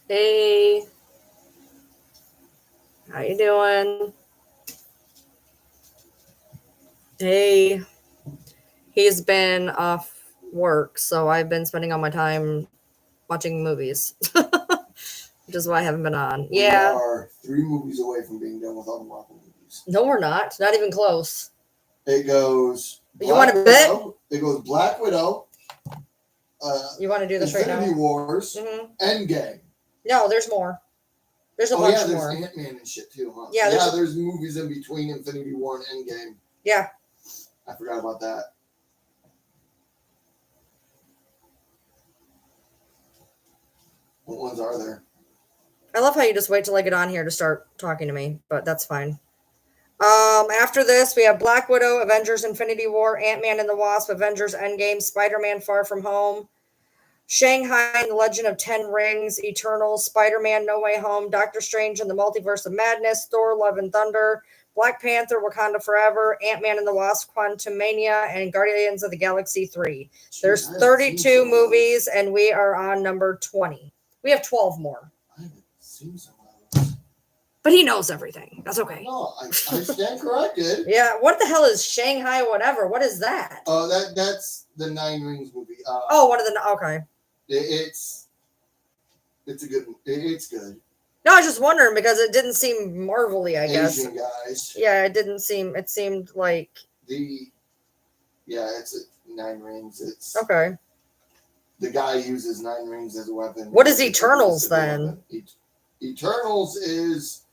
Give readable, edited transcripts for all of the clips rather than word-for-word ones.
Hey, how you doing? Hey, he's been off work, so I've been spending all my time watching movies, which is why I haven't been on. We Yeah, are 3 movies away from being done with all the Marvel movies. no, we're not. Not even close. It goes You want Black to bet? Widow. It goes Black Widow, You want to do this right Infinity now? Wars, hmm Endgame. No, there's more. There's a Oh yeah, bunch there's more. Ant-Man and shit too, huh? Yeah, there's movies in between Infinity War and Endgame. Yeah. I forgot about that. What ones are there? I love how you just wait till I get on here to start talking to me, but that's fine. After this, we have Black Widow, Avengers Infinity War, Ant-Man and the Wasp, Avengers Endgame, Spider-Man Far From Home, Shanghai and the Legend of Ten Rings, Eternals, Spider-Man No Way Home, Doctor Strange and the Multiverse of Madness, Thor Love and Thunder, Black Panther Wakanda Forever, Ant-Man and the Wasp Quantumania, and Guardians of the Galaxy 3. There's 32 movies, and we are on number 20. We have 12 more. I haven't seen some of those. But he knows everything. That's okay. No, I stand corrected. Yeah, what the hell is Shanghai whatever? What is that? Oh, that's the Nine Rings movie. One of the... Okay. It's a good. It's good. No, I was just wondering because it didn't seem Marvel-y, I guess. Asian guys. Yeah, it didn't seem. It seemed like it's Nine Rings. It's okay. The guy uses 9 rings as a weapon. What is Eternals then? Eternals is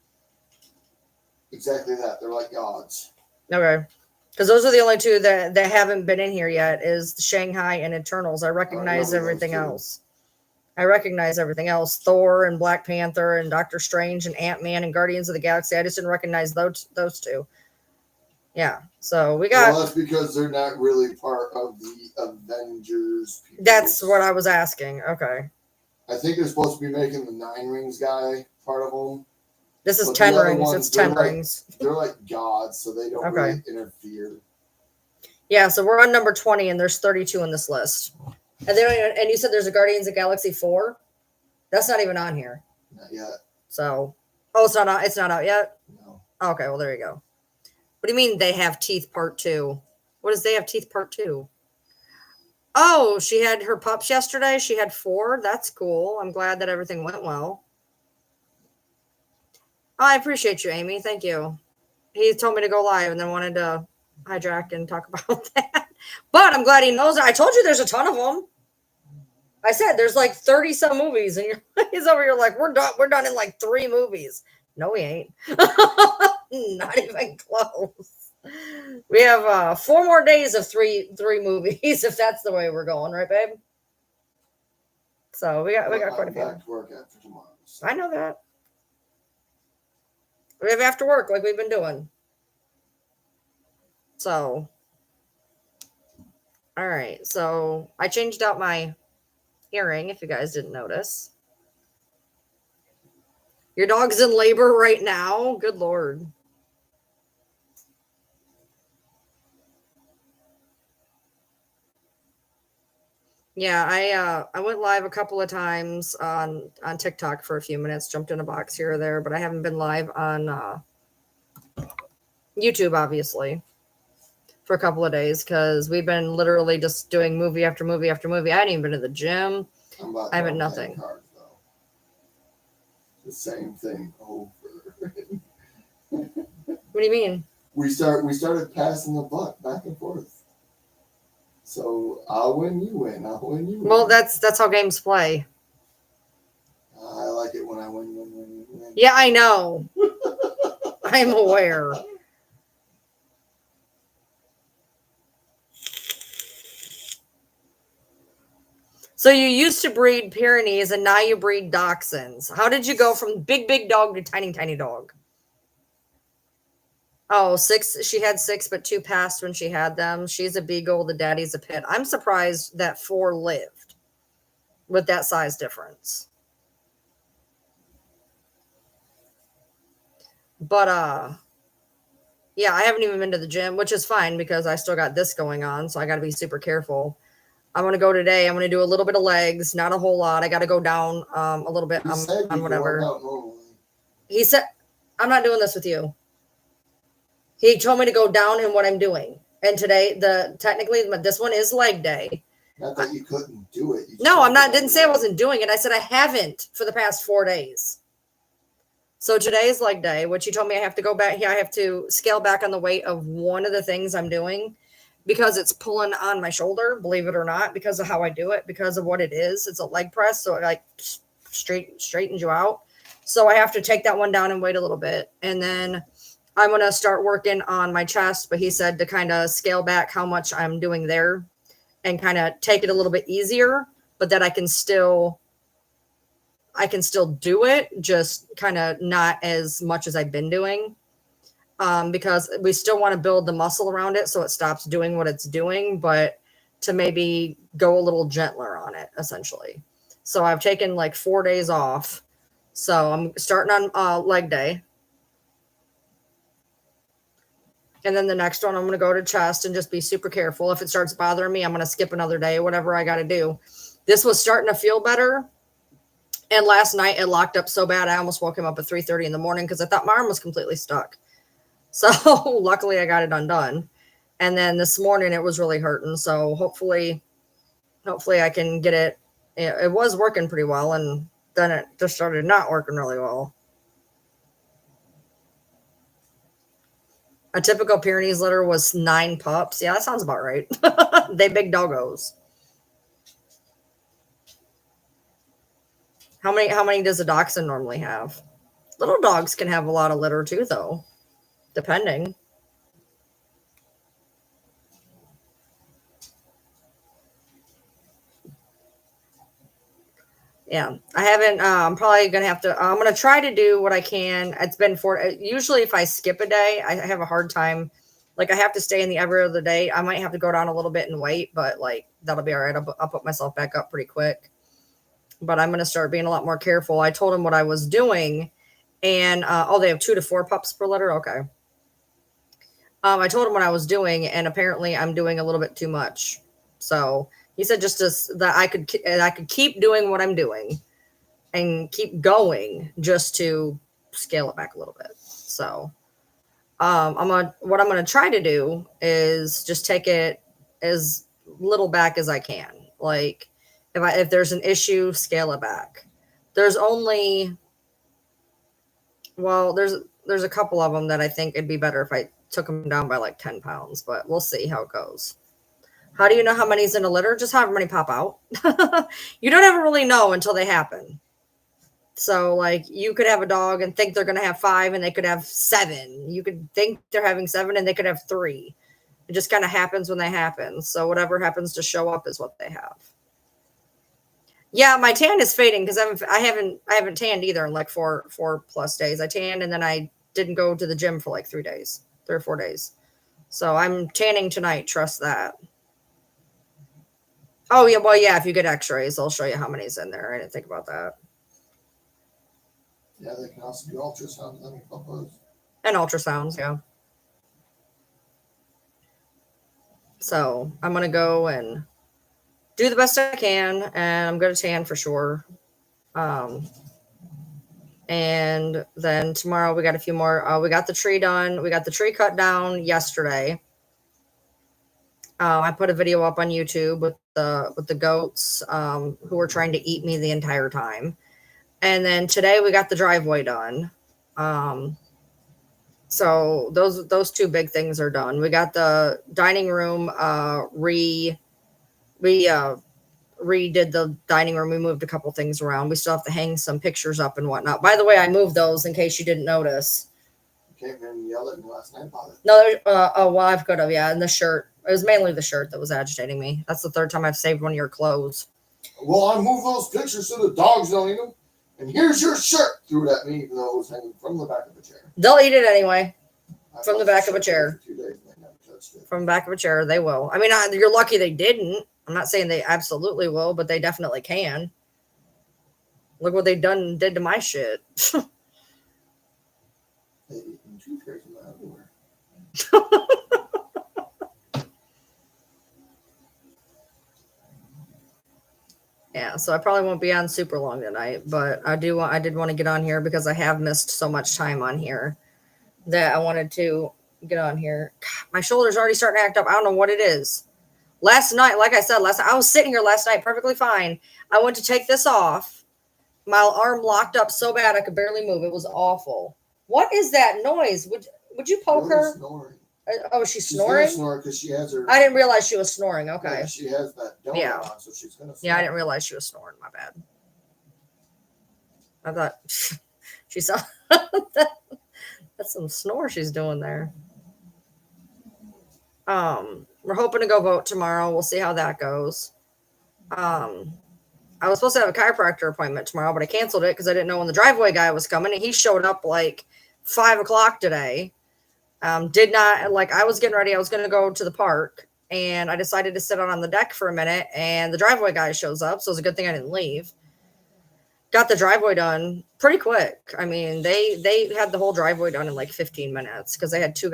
exactly that. They're like gods. Okay, because those are the only two that haven't been in here yet. Is Shanghai and Eternals. I recognize everything else. I recognize everything else. Thor and Black Panther and Doctor Strange and Ant-Man and Guardians of the Galaxy. I just didn't recognize those two. Yeah, so we got... Well, that's because they're not really part of the Avengers. That's what I was asking. Okay. I think they're supposed to be making the 9 Rings guy part of them. This is 10 Rings. It's 10 Rings. They're like gods, so they don't really interfere. Yeah, so we're on number 20, and there's 32 in this list. And and you said there's a Guardians of Galaxy 4? That's not even on here. Not yet. So, it's not out. It's not out yet? No. Okay, well, there you go. What do you mean they have teeth part 2? What does they have teeth part 2? Oh, she had her pups yesterday. She had 4. That's cool. I'm glad that everything went well. Oh, I appreciate you, Amy. Thank you. He told me to go live and then wanted to hijack and talk about that. But I'm glad he knows it. I told you there's a ton of them. I said there's like 30 some movies, and he's over here like, we're done in like 3 movies. No, we ain't. Not even close. We have 4 more days of three movies, if that's the way we're going, right, babe? So we got quite a few. Back to work after tomorrow. So. I know that. We have after work like we've been doing. So, all right. So I changed out my earring, if you guys didn't notice. Your dog's in labor right now. Good Lord. Yeah, I went live a couple of times on TikTok for a few minutes, jumped in a box here or there, but I haven't been live on YouTube, obviously, for a couple of days because we've been literally just doing movie after movie after movie. I hadn't even been to the gym. I haven't nothing. Cards, the same thing over. What do you mean? We started passing the buck back and forth. So I'll win, you win. I'll win, you win. Well, that's how games play. I like it when I win. Yeah, I know. I'm aware. So you used to breed Pyrenees and now you breed Dachshunds. How did you go from big dog to tiny dog? Oh, 6. She had 6, but 2 passed when she had them. She's a beagle. The daddy's a pit. I'm surprised that 4 lived with that size difference. But, yeah, I haven't even been to the gym, which is fine because I still got this going on, so I got to be super careful. I'm going to go today. I'm going to do a little bit of legs, not a whole lot. I got to go down a little bit You said on you whatever. work out normally. He said, I'm not doing this with you. He told me to go down in what I'm doing. And today, technically, this one is leg day. Not that you couldn't do it. No, I'm not. Didn't say I wasn't doing it. I said I haven't for the past 4 days. So today is leg day, which he told me I have to go back here. I have to scale back on the weight of one of the things I'm doing because it's pulling on my shoulder, believe it or not, because of how I do it, because of what it is. It's a leg press, so it like straightens you out. So I have to take that one down and wait a little bit. And then I'm going to start working on my chest, but he said to kind of scale back how much I'm doing there and kind of take it a little bit easier, but that I can still do it, just kind of not as much as I've been doing, because we still want to build the muscle around it so it stops doing what it's doing, but to maybe go a little gentler on it, essentially. So I've taken like 4 days off. So I'm starting on leg day. And then the next one, I'm going to go to chest and just be super careful. If it starts bothering me, I'm going to skip another day, whatever I got to do. This was starting to feel better. And last night it locked up so bad, I almost woke him up at 3:30 in the morning because I thought my arm was completely stuck. So luckily I got it undone. And then this morning it was really hurting. So hopefully I can get it. It was working pretty well. And then it just started not working really well. A typical Pyrenees litter was 9 pups. Yeah, that sounds about right. They big doggos. How many does a dachshund normally have? Little dogs can have a lot of litter too, though, depending. Yeah, I haven't. I'm probably gonna have to. I'm gonna try to do what I can. It's been usually if I skip a day, I have a hard time. Like I have to stay in the every other day. I might have to go down a little bit and wait, but like that'll be all right. I'll put myself back up pretty quick. But I'm gonna start being a lot more careful. I told him what I was doing, and they have 2 to 4 pups per litter. Okay. I told him what I was doing, and apparently I'm doing a little bit too much. So he said that I could keep doing what I'm doing and keep going just to scale it back a little bit. So what I'm gonna try to do is just take it as little back as I can. Like if there's an issue, scale it back. There's only there's a couple of them that I think it'd be better if I took them down by like 10 pounds, but we'll see how it goes. How do you know how many's in a litter? Just however many pop out. You don't ever really know until they happen. So like you could have a dog and think they're going to have 5 and they could have 7. You could think they're having 7 and they could have 3. It just kind of happens when they happen. So whatever happens to show up is what they have. Yeah, my tan is fading because I haven't tanned either in like 4+ days. I tanned and then I didn't go to the gym for like 3 days, 3 or 4 days. So I'm tanning tonight. Trust that. Oh yeah, well yeah. If you get X-rays, I'll show you how many's in there. I didn't think about that. Yeah, they can also do ultrasounds on your puppos. And ultrasounds, yeah. So I'm gonna go and do the best I can, and I'm gonna tan for sure. And then tomorrow we got a few more. We got the tree done. We got the tree cut down yesterday. I put a video up on YouTube with the goats who were trying to eat me the entire time. And then today we got the driveway done. So those 2 big things are done. We got the dining room redid the dining room. We moved a couple things around. We still have to hang some pictures up and whatnot. By the way, I moved those in case you didn't notice. You came in and yelled at me last night about it. No, I could have, yeah. And the shirt. It was mainly the shirt that was agitating me. That's the 3rd time I've saved one of your clothes. Well, I moved those pictures so the dogs don't eat them. And here's your shirt. Threw it at me even though it was hanging from the back of a chair. They'll eat it anyway. From the back the of a chair. For 2 days and they never touched it. From the back of a chair, they will. I mean, you're lucky they didn't. I'm not saying they absolutely will, but they definitely can. Look what they did to my shit. They eating toothpaste in my underwear. Yeah, so I probably won't be on super long tonight, but I did want to get on here because I have missed so much time on here that I wanted to get on here. God, my shoulder's already starting to act up. I don't know what it is. Last night, like I said, I was sitting here last night perfectly fine. I went to take this off. My arm locked up so bad I could barely move. It was awful. What is that noise? Would you poke her? Snoring. Oh, she's She's snoring? gonna snore because she has her. I didn't realize she was snoring. Okay. Yeah, she has that donut on, so she's gonna snore. Yeah, I didn't realize she was snoring. My bad. I thought she saw that's some snore she's doing there. We're hoping to go vote tomorrow. We'll see how that goes. I was supposed to have a chiropractor appointment tomorrow, but I canceled it because I didn't know when the driveway guy was coming, and he showed up like 5 o'clock today. Did not like I was getting ready. I was going to go to the park, and I decided to sit out on the deck for a minute, and the driveway guy shows up. So it's a good thing I didn't leave. Got the driveway done pretty quick. I mean, they had the whole driveway done in like 15 minutes because they had two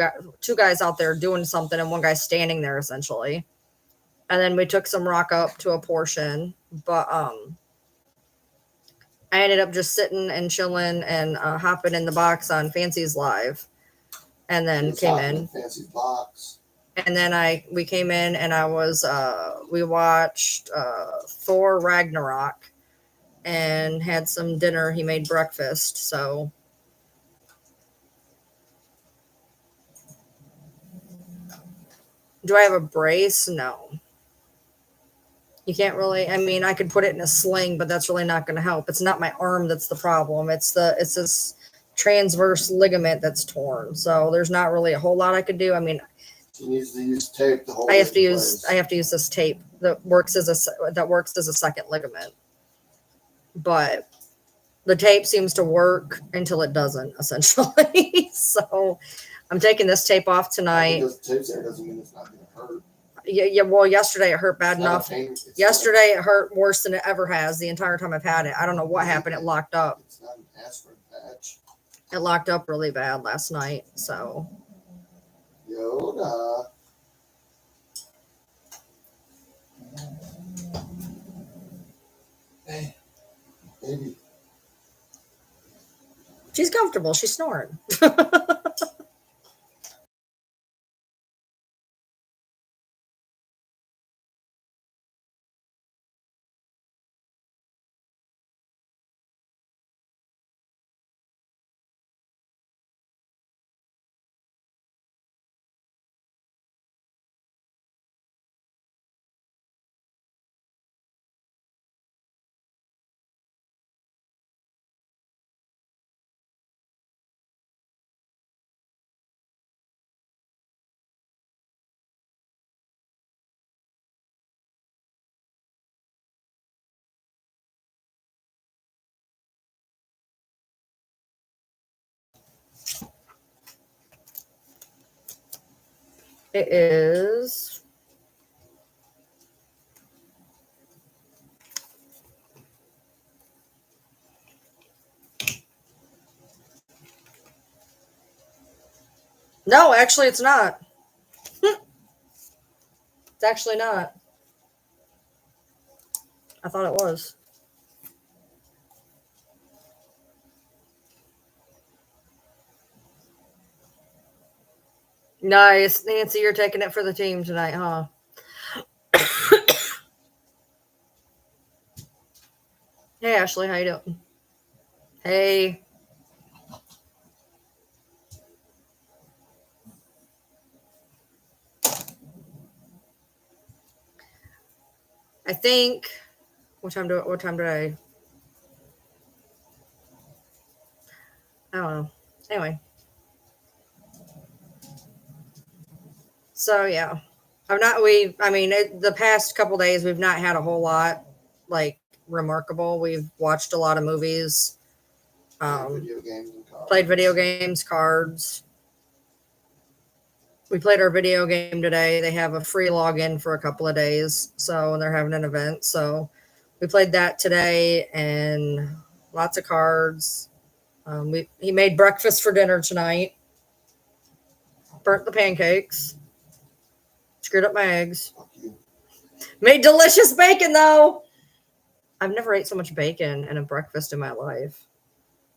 guys out there doing something and one guy standing there essentially. And then we took some rock up to a portion, but I ended up just sitting and chilling and hopping in the box on Fancy's Live, and then came in. Fancy's box. And then we came in and we watched Thor Ragnarok and had some dinner. He made breakfast, so do I have a brace? No. You can't really, I mean, I could put it in a sling, but that's really not going to help. It's not my arm that's the problem. It's this transverse ligament that's torn. So there's not really a whole lot I could do. I mean, she needs to use tape to hold I have to use this tape that works as a second ligament. But the tape seems to work until it doesn't, essentially. So I'm taking this tape off tonight. Because the tape's there doesn't mean it's not going to hurt. Yeah. Well, yesterday it hurt bad enough. Yesterday it hurt worse than it ever has the entire time I've had it. I don't know what happened. It locked up. It's not an aspirin patch. It locked up really bad last night. So. Yoda. Hey, baby. She's comfortable. She's snoring. It is. No, actually, it's not. It's actually not. I thought it was. Nice. Nancy, you're taking it for the team tonight, huh? Hey, Ashley, how you doing? Hey. I think. What time did I? I don't know. Anyway. So yeah, the past couple days we've not had a whole lot like remarkable. We've watched a lot of movies. Played video games, cards. We played our video game today. They have a free login for a couple of days, so they're having an event. So we played that today and lots of cards. He made breakfast for dinner tonight. Burnt the pancakes. Screwed up my eggs. Made delicious bacon though. I've never ate so much bacon in a breakfast in my life.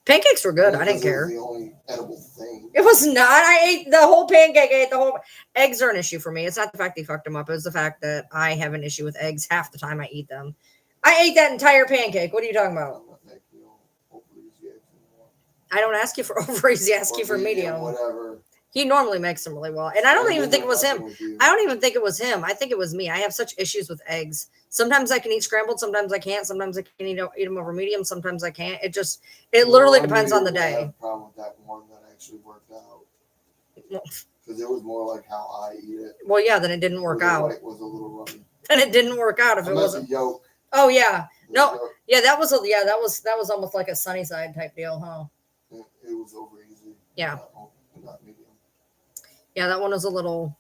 Pancakes were good. I didn't care. It was the only edible thing. It was not. I ate the whole pancake. I ate the whole. Eggs are an issue for me. It's not the fact they fucked them up. It's the fact that I have an issue with eggs half the time I eat them. I ate that entire pancake. What are you talking about? I don't ask you for over easy. I ask you for medium. Whatever. He normally makes them really well. And I don't even think it was him. I don't even think it was him. I think it was me. I have such issues with eggs. Sometimes I can eat scrambled. Sometimes I can't. Sometimes I can eat them over medium. Sometimes I can't. It literally depends on the day. I have a problem with that one that actually worked out. Because it was more like how I eat it. Well, yeah, then it didn't work out. It was a little runny. Then it didn't work out if it wasn't. Yolk. Oh, yeah. No. Yolk. Yeah, that was almost like a sunny side type deal, huh? It was over easy. Yeah. Not medium. Yeah, that one was a little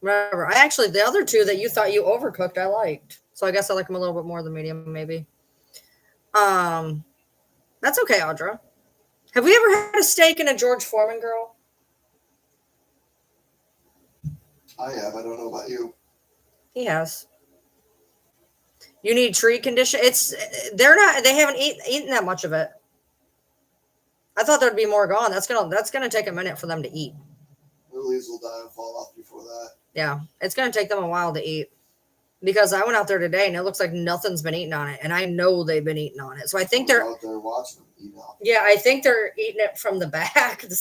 whatever. The other two that you thought you overcooked, I liked. So I guess I like them a little bit more than medium, maybe. That's okay, Audra. Have we ever had a steak and a George Foreman grill? I have. I don't know about you. He has. You need tree condition. They haven't eaten that much of it. I thought there'd be more gone. That's gonna take a minute for them to eat. The leaves will die and fall off before that. Yeah, it's gonna take them a while to eat. Because I went out there today and it looks like nothing's been eaten on it, and I know they've been eating on it. So I think they're out there watching them eat off. Yeah, I think they're eating it from the back. That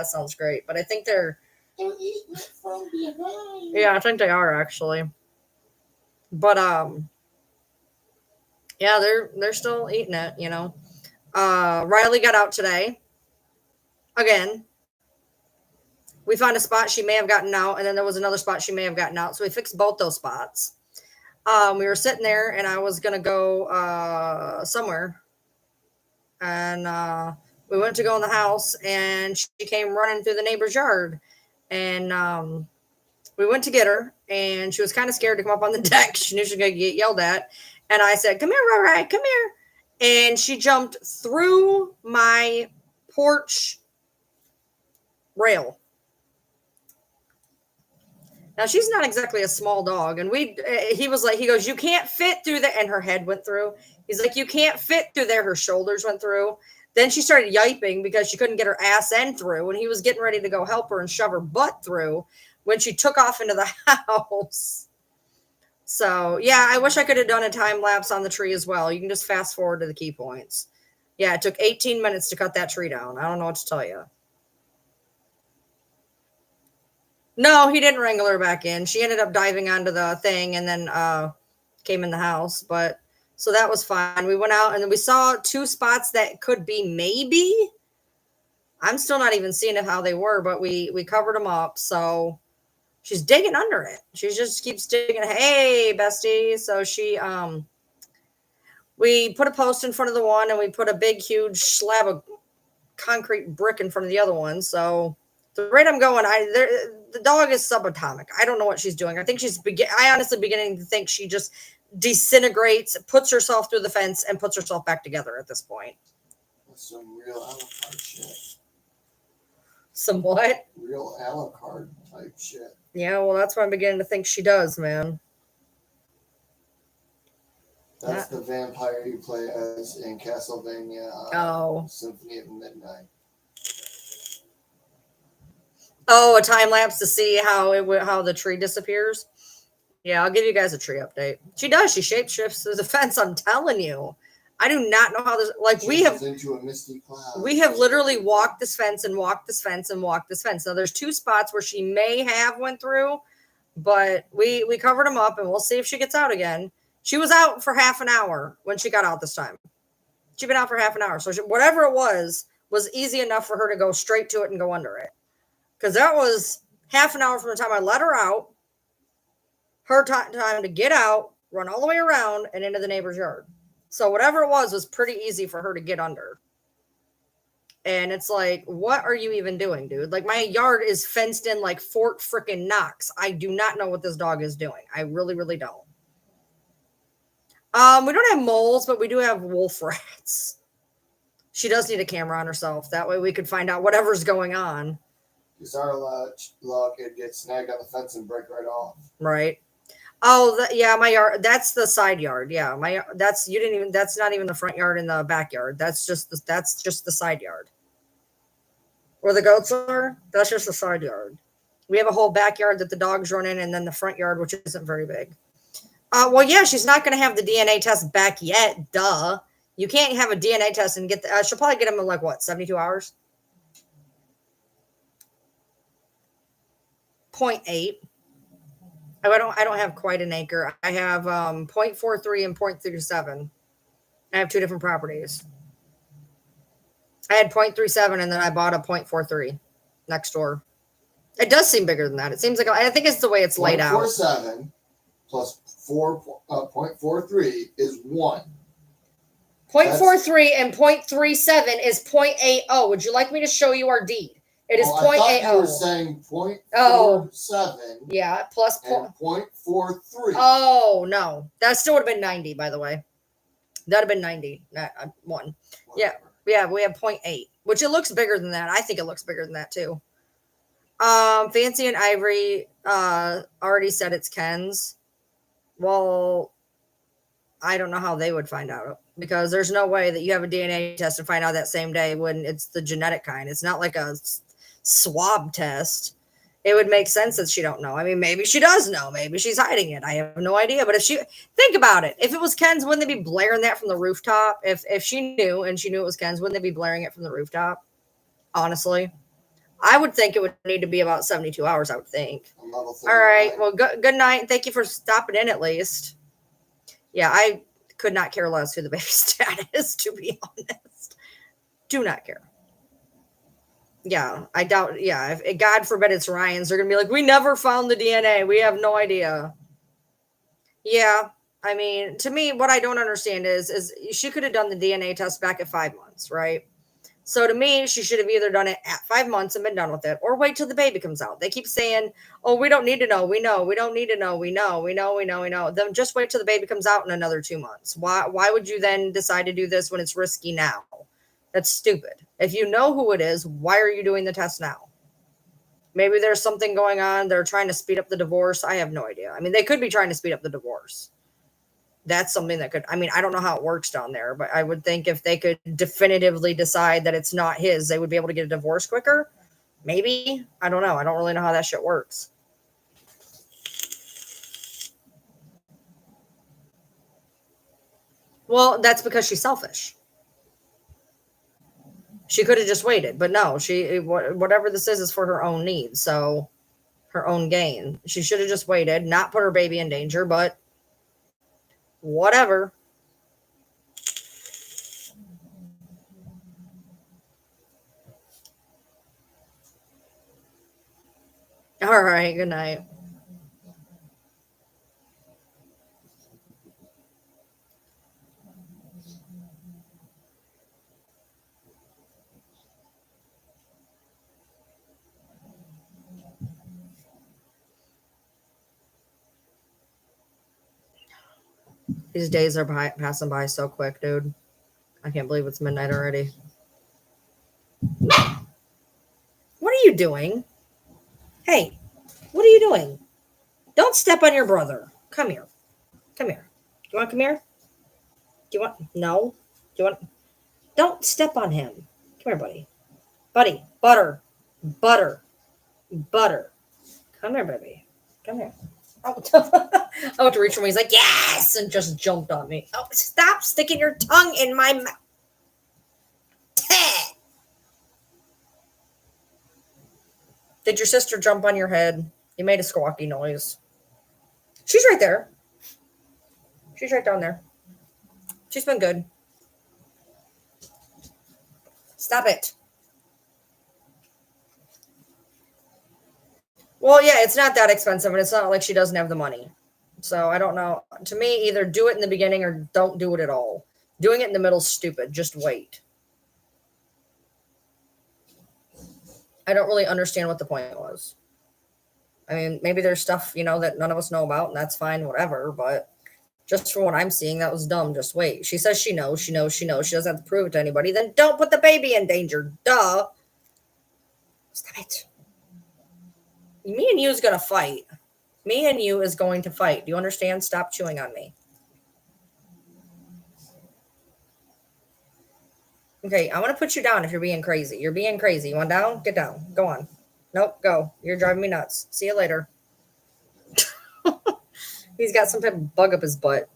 sounds great, but I think they're eating it from behind. Yeah, I think they are actually. But yeah, they're still eating it. You know, Riley got out today. Again, we found a spot she may have gotten out, and then there was another spot she may have gotten out. So we fixed both those spots. We were sitting there, and I was gonna go somewhere, and we went to go in the house, and she came running through the neighbor's yard, and we went to get her, and she was kind of scared to come up on the deck. She knew she was gonna get yelled at, and I said, "Come here, Rai, come here," and she jumped through my porch rail. Now, she's not exactly a small dog. And he goes, "You can't fit through there." And her head went through. He's like, "You can't fit through there." Her shoulders went through. Then she started yiping because she couldn't get her ass end through. And he was getting ready to go help her and shove her butt through when she took off into the house. So, yeah, I wish I could have done a time lapse on the tree as well. You can just fast forward to the key points. Yeah, it took 18 minutes to cut that tree down. I don't know what to tell you. No, he didn't wrangle her back in. She ended up diving onto the thing and then came in the house. But so that was fine. We went out and we saw two spots that could be maybe. I'm still not even seeing how they were, but we covered them up. So she's digging under it. She just keeps digging. Hey, bestie. So we put a post in front of the one and we put a big, huge slab of concrete brick in front of the other one. So the rate I'm going, the dog is subatomic. I don't know what she's doing. I think I honestly beginning to think she just disintegrates, puts herself through the fence, and puts herself back together at this point. That's some real a la carte shit. Some what? Real a la carte type shit. Yeah, well, that's what I'm beginning to think she does, man. That's the vampire you play as in Castlevania Symphony of Midnight. Oh, a time lapse to see how the tree disappears. Yeah, I'll give you guys a tree update. She does. She shapeshifts through the fence. I'm telling you. I do not know how this. Like we have into a misty cloud. We have literally walked this fence and walked this fence and walked this fence. Now there's two spots where she may have went through, but we covered them up and we'll see if she gets out again. She was out for half an hour when she got out this time. She'd been out for half an hour, so whatever it was easy enough for her to go straight to it and go under it. Because that was half an hour from the time I let her out, her time to get out, run all the way around, and into the neighbor's yard. So whatever it was pretty easy for her to get under. And it's like, what are you even doing, dude? Like, my yard is fenced in like Fort frickin' Knox. I do not know what this dog is doing. I really, really don't. We don't have moles, but we do have wolf rats. She does need a camera on herself. That way we could find out whatever's going on. Because our log could get snagged on the fence and break right off. Right. Oh, yeah, my yard. That's the side yard. Yeah, that's you didn't even. That's not even the front yard and the backyard. That's just the side yard where the goats are. That's just the side yard. We have a whole backyard that the dogs run in, and then the front yard, which isn't very big. Well, yeah, she's not going to have the DNA test back yet. Duh. You can't have a DNA test and get the. She'll probably get them in like what, 72 hours? 0.8. I don't have quite an acre. I have 0.43 and 0.37. I have two different properties. I had 0.37 and then I bought a 0.43 next door. It does seem bigger than that. It seems like I think it's the way it's laid out. 0.47 plus 0.43 is 1. 0.43 and 0.37 is 0.80. Would you like me to show you our deed? It is 0.80. I thought you were saying 0.47. Yeah, plus and 0.43. Oh, no. That still would have been 90, by the way. That would have been 90, not 1. Whatever. Yeah, we have 0.8, which it looks bigger than that. I think it looks bigger than that, too. Fancy and Ivory already said it's Ken's. Well, I don't know how they would find out because there's no way that you have a DNA test and find out that same day when it's the genetic kind. It's not like a swab test. It would make sense that she don't know. I mean, maybe she does know. Maybe she's hiding it. I have no idea. But if she think about it, if it was Ken's, wouldn't they be blaring that from the rooftop? If she knew and she knew it was Ken's, wouldn't they be blaring it from the rooftop? Honestly, I would think it would need to be about 72 hours. I would think. All right. Well, good night. Thank you for stopping in at least. Yeah, I could not care less who the baby's dad is, to be honest. Do not care. Yeah, I doubt. Yeah, if God forbid it's Ryan's, they're going to be like, we never found the DNA. We have no idea. Yeah, I mean, to me, what I don't understand is she could have done the DNA test back at 5 months, right? So to me, she should have either done it at 5 months and been done with it, or wait till the baby comes out. They keep saying, oh, we don't need to know. We know. We don't need to know. We know. Then just wait till the baby comes out in another 2 months. Why would you then decide to do this when it's risky now? That's stupid. If you know who it is, why are you doing the test now? Maybe there's something going on. They're trying to speed up the divorce. I have no idea. I mean, they could be trying to speed up the divorce. That's something that could, I mean, I don't know how it works down there, but I would think if they could definitively decide that it's not his, they would be able to get a divorce quicker. Maybe. I don't know. I don't really know how that shit works. Well, that's because she's selfish. She could have just waited, but no, whatever this is for her own needs. So her own gain. She should have just waited, not put her baby in danger, but whatever. All right, good night. These days are passing by so quick, dude. I can't believe it's midnight already. What are you doing? Hey, what are you doing? Don't step on your brother. Come here. Come here. Do you want to come here? Do you want? No. Do you want? Don't step on him. Come here, buddy. Buddy. Butter. Butter. Butter. Come here, baby. Come here. Oh, I went to reach for him. He's like, yes, and just jumped on me. Oh, stop sticking your tongue in my mouth. Did your sister jump on your head? You made a squawky noise. She's right there. She's right down there. She's been good. Stop it. Well, yeah, it's not that expensive, and it's not like she doesn't have the money. So I don't know. To me, either do it in the beginning or don't do it at all. Doing it in the middle is stupid. Just wait. I don't really understand what the point was. I mean, maybe there's stuff, that none of us know about, and that's fine, whatever. But just from what I'm seeing, that was dumb. Just wait. She says she knows. She doesn't have to prove it to anybody. Then don't put the baby in danger. Duh. Stop it. Me and you is going to fight. Me and you is going to fight. Do you understand? Stop chewing on me. Okay, I'm gonna put you down if you're being crazy. You're being crazy. You want down? Get down. Go on. Nope, go. You're driving me nuts. See you later. He's got some type of bug up his butt.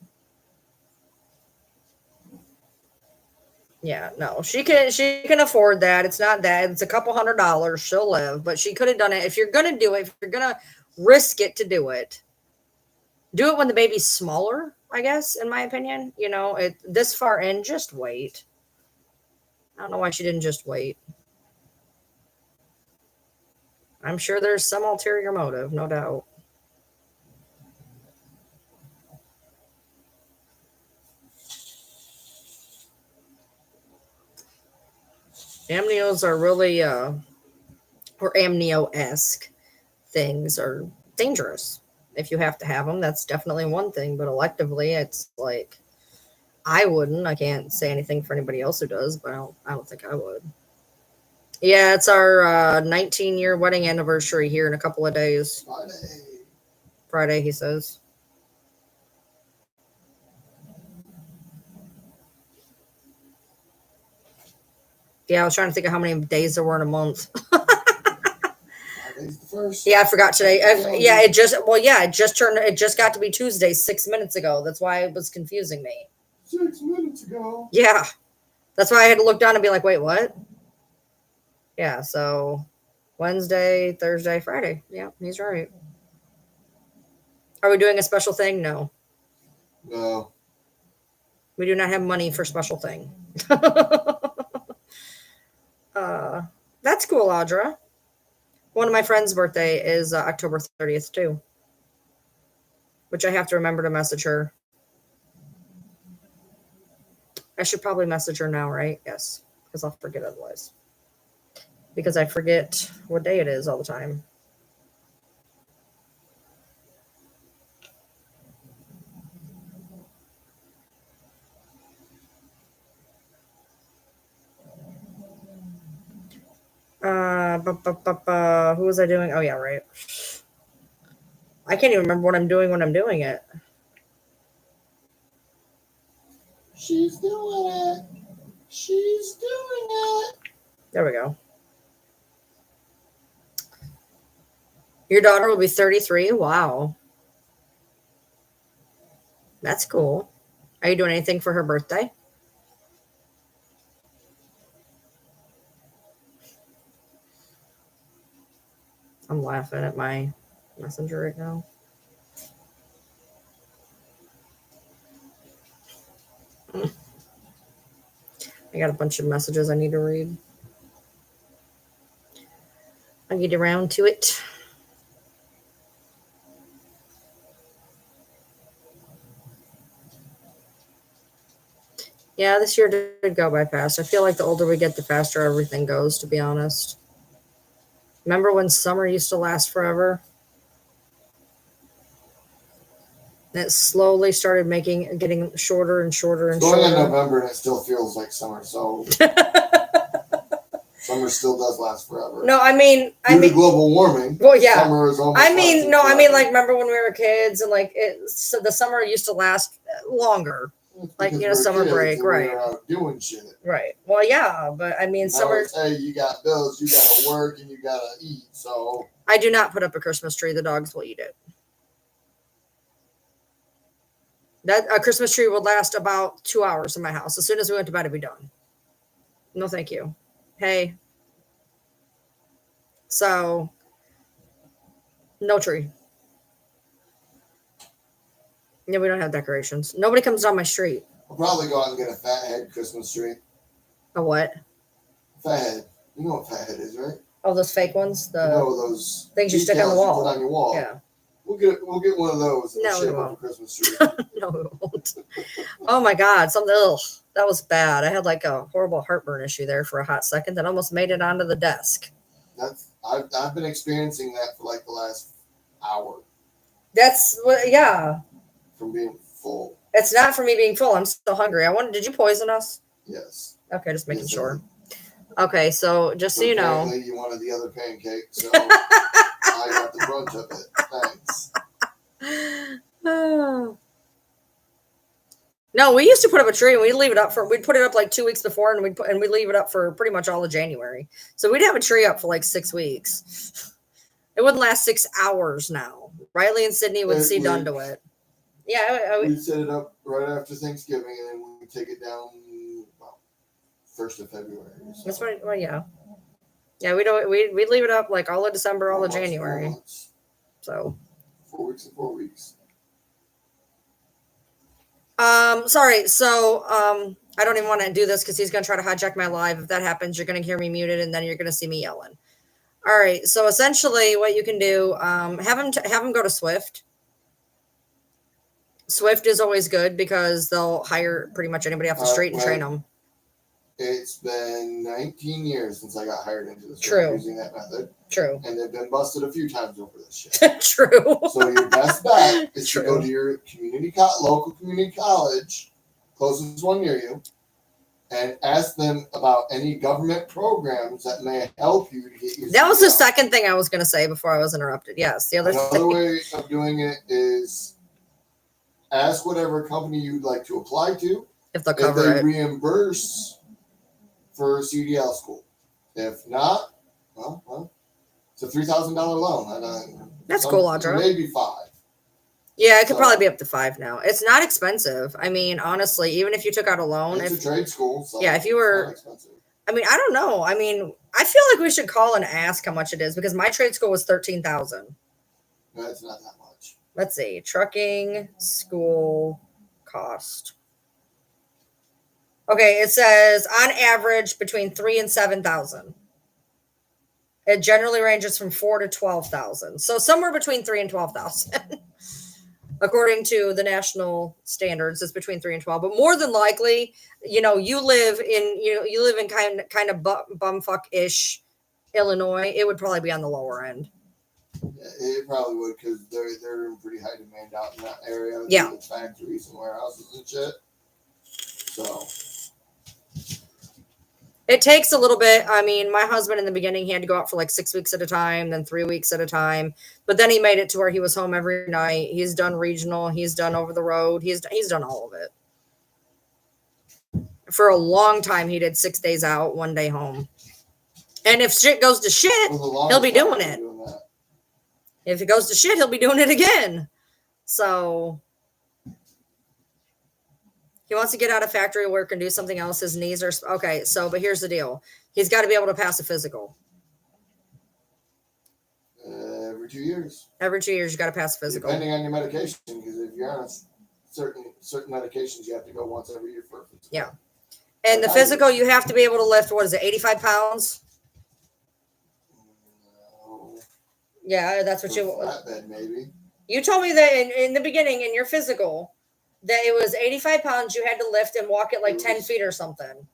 Yeah, no. She can afford that. It's not that. It's a couple $100. She'll live, but she could have done it. If you're gonna do it, if you're gonna risk it to do it when the baby's smaller, I guess, in my opinion. This far in, just wait. I don't know why she didn't just wait. I'm sure there's some ulterior motive, no doubt. Amnios are really, or amnio-esque things are dangerous. If you have to have them, that's definitely one thing. But electively, it's like I wouldn't. I can't say anything for anybody else who does, but I don't think I would. Yeah, it's our 19-year wedding anniversary here in a couple of days. Friday, he says. Yeah, I was trying to think of how many days there were in a month. Yeah, I forgot today. Yeah, it just got to be Tuesday 6 minutes ago. That's why it was confusing me. 6 minutes ago. Yeah, that's why I had to look down and be like, wait, what? Yeah, so Wednesday, Thursday, Friday. Yeah, he's right. Are we doing a special thing? No. No. We do not have money for special thing. That's cool, Audra. One of my friend's birthday is October 30th, too. Which I have to remember to message her. I should probably message her now, right? Yes, because I'll forget otherwise. Because I forget what day it is all the time. Who was I doing? Oh, yeah, right. I can't even remember what I'm doing when I'm doing it. She's doing it. She's doing it. There we go. Your daughter will be 33? Wow. That's cool. Are you doing anything for her birthday? I'm laughing at my messenger right now. I got a bunch of messages I need to read. I'll get around to it. Yeah, this year did go by fast. I feel like the older we get, the faster everything goes, to be honest. Remember when summer used to last forever? And it slowly started getting shorter and shorter and Going shorter. in November and it still feels like summer, so summer still does last forever. No, I mean global warming. Well, yeah. Summer is almost. Like remember when we were kids and so the summer used to last longer. Like summer break, right? We're out doing shit. Right. Well, yeah, but I mean, summer. Hey, you got bills, you gotta work, and you gotta eat. So I do not put up a Christmas tree. The dogs will eat it. A Christmas tree would last about 2 hours in my house. As soon as we went to bed, it'd be done. No, thank you. Hey. So, no tree. Yeah, we don't have decorations. Nobody comes down my street. I'll probably go out and get a fathead Christmas tree. A what? Fathead. You know what fathead is, right? Oh, those fake ones? Those things you stick on the wall. You put on your wall. Yeah. We'll get one of those in the shape of a Christmas tree. No, we won't. Oh my God. That was bad. I had like a horrible heartburn issue there for a hot second that almost made it onto the desk. I've been experiencing that for like the last hour. That's what, yeah. From being full. It's not for me being full. I'm still hungry. Did you poison us? Yes. Okay, just making sure. Okay, so just so you know. You wanted the other pancake, so I got the brunt of it. Thanks. Oh. No, we used to put up a tree and we'd leave it up we'd put it up like 2 weeks before and we'd leave it up for pretty much all of January. So we'd have a tree up for like 6 weeks. It wouldn't last 6 hours now. Riley and Sydney would see done to it. Yeah, we'd set it up right after Thanksgiving and then we'd take it down about 1st of February. So. That's right. Well, yeah. Yeah, we'd leave it up like all of December, all of January. So 4 weeks and 4 weeks. Sorry. So, I don't even want to do this because he's going to try to hijack my live. If that happens, you're going to hear me muted and then you're going to see me yelling. All right. So essentially what you can do, have him go to Swift. Swift is always good because they'll hire pretty much anybody off the street and train them. It's been 19 years since I got hired into this. True. Using that method. True. And they've been busted a few times over this shit. True. So your best bet is to go to your local community college, closest one near you, and ask them about any government programs that may help you to get your. That was the second thing I was going to say before I was interrupted. Yes. The Another way of doing it is ask whatever company you'd like to apply to. If they'll cover it. Reimburse for CDL school. If not, well, it's a $3,000 loan. That's cool, Audra. Maybe $5,000. Yeah, it could probably be up to $5,000 now. It's not expensive. I mean, honestly, even if you took out a loan, it's a trade school. So yeah, if you were, I mean, I don't know. I mean, I feel like we should call and ask how much it is because my trade school was $13,000. No, it's not that much. Let's see, trucking school cost. Okay, it says on average between 3,000 and 7,000. It generally ranges from 4,000 to 12,000. So somewhere between 3,000 and 12,000. According to the national standards, it's between 3,000 and 12,000. But more than likely, you live in kind of bumfuck-ish Illinois. It would probably be on the lower end. Yeah, it probably would because they're in pretty high demand out in that area. Yeah, with factories and warehouses and shit. So. It takes a little bit. I mean, my husband in the beginning, he had to go out for like 6 weeks at a time, then 3 weeks at a time. But then he made it to where he was home every night. He's done regional. He's done over the road. He's done all of it. For a long time, he did 6 days out, 1 day home. And if shit goes to shit, he'll be doing it. If it goes to shit, he'll be doing it again. So he wants to get out of factory work and do something else. His knees are okay. So, but here's the deal. He's got to be able to pass a physical. Every 2 years. Every 2 years, you got to pass a physical. Depending on your medication, because if you're on certain medications, you have to go once every year for a physical. Yeah. And the physical, you have to be able to lift, 85 pounds? No. Yeah, that's what you... Flatbed, maybe. You told me that in the beginning, in your physical, that it was 85 pounds you had to lift and walk it like 10 feet or something.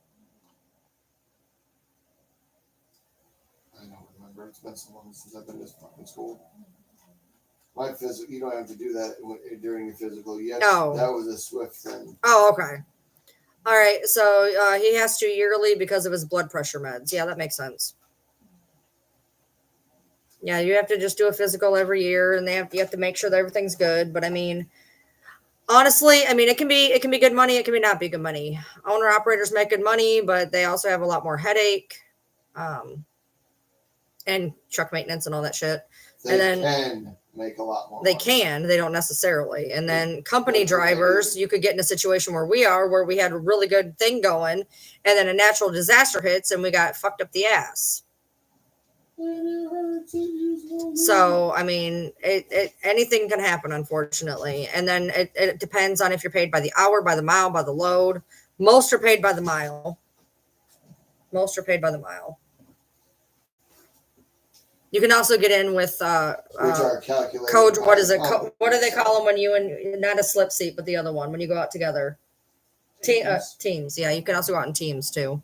I don't remember. It's been so long since I've been to fucking school. My physical, you don't have to do that during your physical. Yes, no. That was a Swift thing. Oh, okay. All right. So he has to yearly because of his blood pressure meds. Yeah, that makes sense. Yeah, you have to just do a physical every year, and you have to make sure that everything's good. But I mean, honestly, I mean, it can be good money. It can be not be good money. Owner operators make good money, but they also have a lot more headache, and truck maintenance and all that shit. They can make a lot more. They can. They don't necessarily. And then company drivers, you could get in a situation where we are, where we had a really good thing going, and then a natural disaster hits, and we got fucked up the ass. So, I mean, anything can happen, unfortunately. And then it depends on if you're paid by the hour, by the mile, by the load. Most are paid by the mile. You can also get in with code. What is it? What do they call them when you and not a slip seat, but the other one when you go out together? Teams. Yeah, you can also go out in teams too.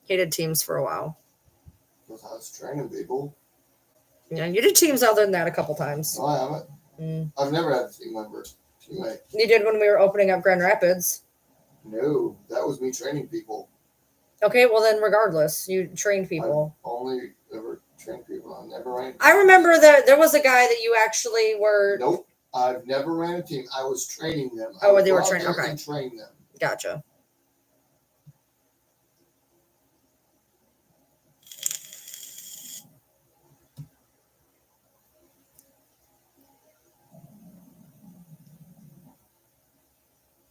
He did teams for a while. Because I was training people. Yeah, you did teams other than that a couple times. No, I haven't. I've never had a teammate. You did when we were opening up Grand Rapids. No, that was me training people. Okay, well then regardless, you trained people. I've only ever trained people. I never ran. I remember that there was a guy that you actually were. Nope. I've never ran a team. I was training them. Oh, they were training. Okay. And train them. Gotcha.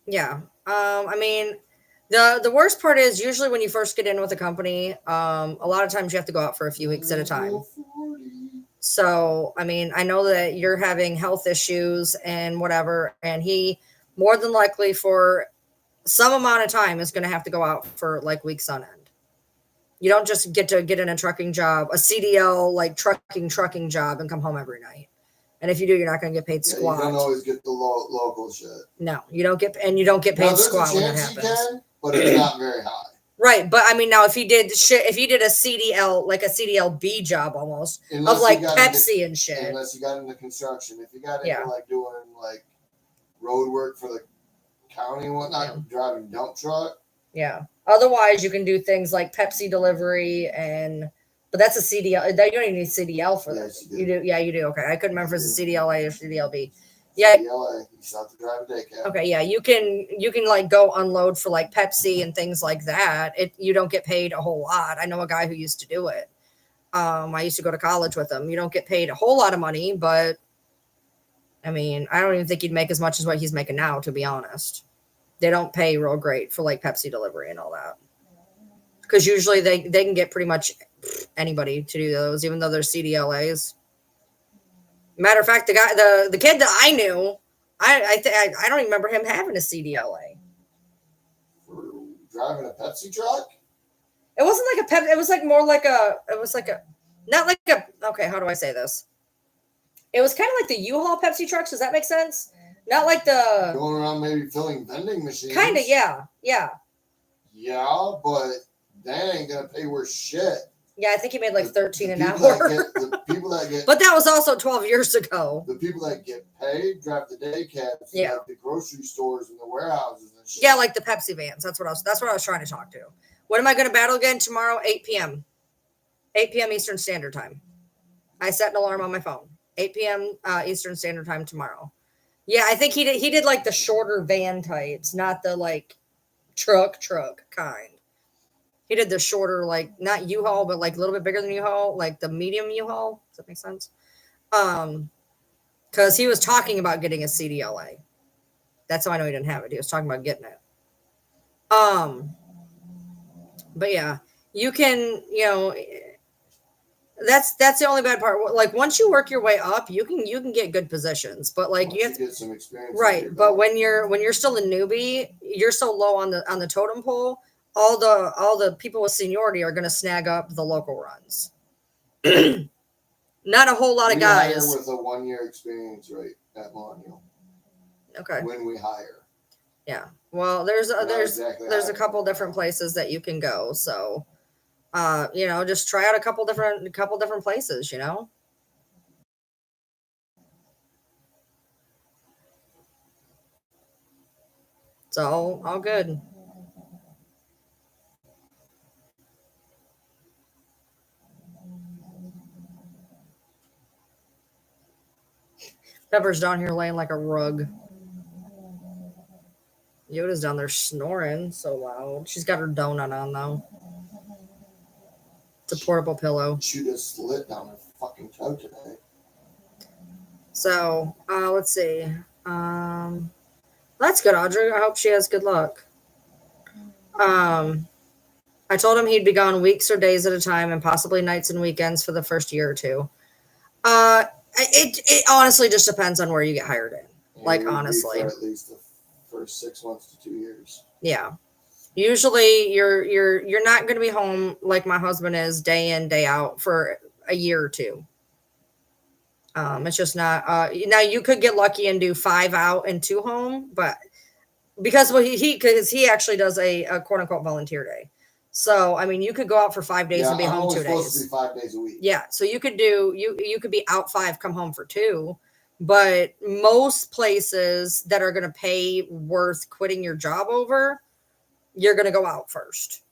Yeah. I mean, the worst part is usually when you first get in with a company, a lot of times you have to go out for a few weeks at a time. So, I mean, I know that you're having health issues and whatever, and he more than likely for some amount of time is going to have to go out for like weeks on end. You don't just get to get in a trucking job, a CDL like trucking job and come home every night. And if you do, you're not going to get paid squat. You don't always get the local shit. No, you don't get, and you don't get paid squat when that happens. You can, but it's not very high. Right, but I mean, now if he did a CDL, like a CDLB job almost, unless of like Pepsi and shit. Unless you got into construction. If you got into like doing like road work for the county and whatnot, driving dump truck. Yeah. Otherwise, you can do things like Pepsi delivery but that's a CDL. You don't even need CDL for that. You do. Yeah, you do. Okay. I couldn't remember if it's a CDLA or CDLB. Yeah. CDLA. You still have to drive a day cab. Okay. Yeah. You can like go unload for like Pepsi and things like that. You don't get paid a whole lot. I know a guy who used to do it. I used to go to college with him. You don't get paid a whole lot of money, but I mean, I don't even think he'd make as much as what he's making now, to be honest. They don't pay real great for like Pepsi delivery and all that. Because usually they can get pretty much anybody to do those, even though they're CDLAs. Matter of fact, the kid that I knew, I don't even remember him having a CDLA. For driving a Pepsi truck? It wasn't like a Pepsi. It was like more like not like a, okay, how do I say this? It was kind of like the U-Haul Pepsi trucks. Does that make sense? Not like the... Going around maybe filling vending machines. Kind of, yeah. Yeah, but that ain't going to pay worth shit. Yeah, I think he made like 13 an hour. The people that get... But that was also 12 years ago. The people that get paid drive the day cabs. Yeah. Like the grocery stores and the warehouses and shit. Yeah, like the Pepsi vans. That's what I was trying to talk to. When am I going to battle again? Tomorrow, 8 p.m. 8 p.m. Eastern Standard Time. I set an alarm on my phone. 8 p.m. Eastern Standard Time tomorrow. Yeah, I think he did like the shorter van types, not the like truck kind. He did the shorter, like not U-Haul, but like a little bit bigger than U-Haul, like the medium U-Haul. Does that make sense? Because he was talking about getting a CDLA. That's how I know he didn't have it. He was talking about getting it. But yeah, you can, that's the only bad part. Like once you work your way up, you can get good positions, but like you have to get some experience. Right, but when you're still a newbie, you're so low on the totem pole. All the people with seniority are going to snag up the local runs. Not a whole lot of guys hire with a 1-year experience, right, at Millennial. Okay. When we hire. Yeah. Well, there's a couple different places that you can go. So, just try out a couple different places, It's all good. Pepper's down here laying like a rug. Yoda's down there snoring so loud. She's got her donut on though. It's a portable pillow. She just lit down her fucking toe today. So, let's see. That's good, Audrey. I hope she has good luck. I told him he'd be gone weeks or days at a time and possibly nights and weekends for the first year or two. It honestly just depends on where you get hired in. And like honestly, for at least the first 6 months to 2 years. Yeah, usually you're not going to be home like my husband is day in day out for a year or two. It's just not. Now you could get lucky and do 5 out and 2 home, but because he actually does a quote unquote volunteer day. So, I mean, you could go out for 5 days and be home 2 days. Supposed to be 5 days a week. Yeah. So you could be out 5, come home for 2. But most places that are going to pay worth quitting your job over, you're going to go out first.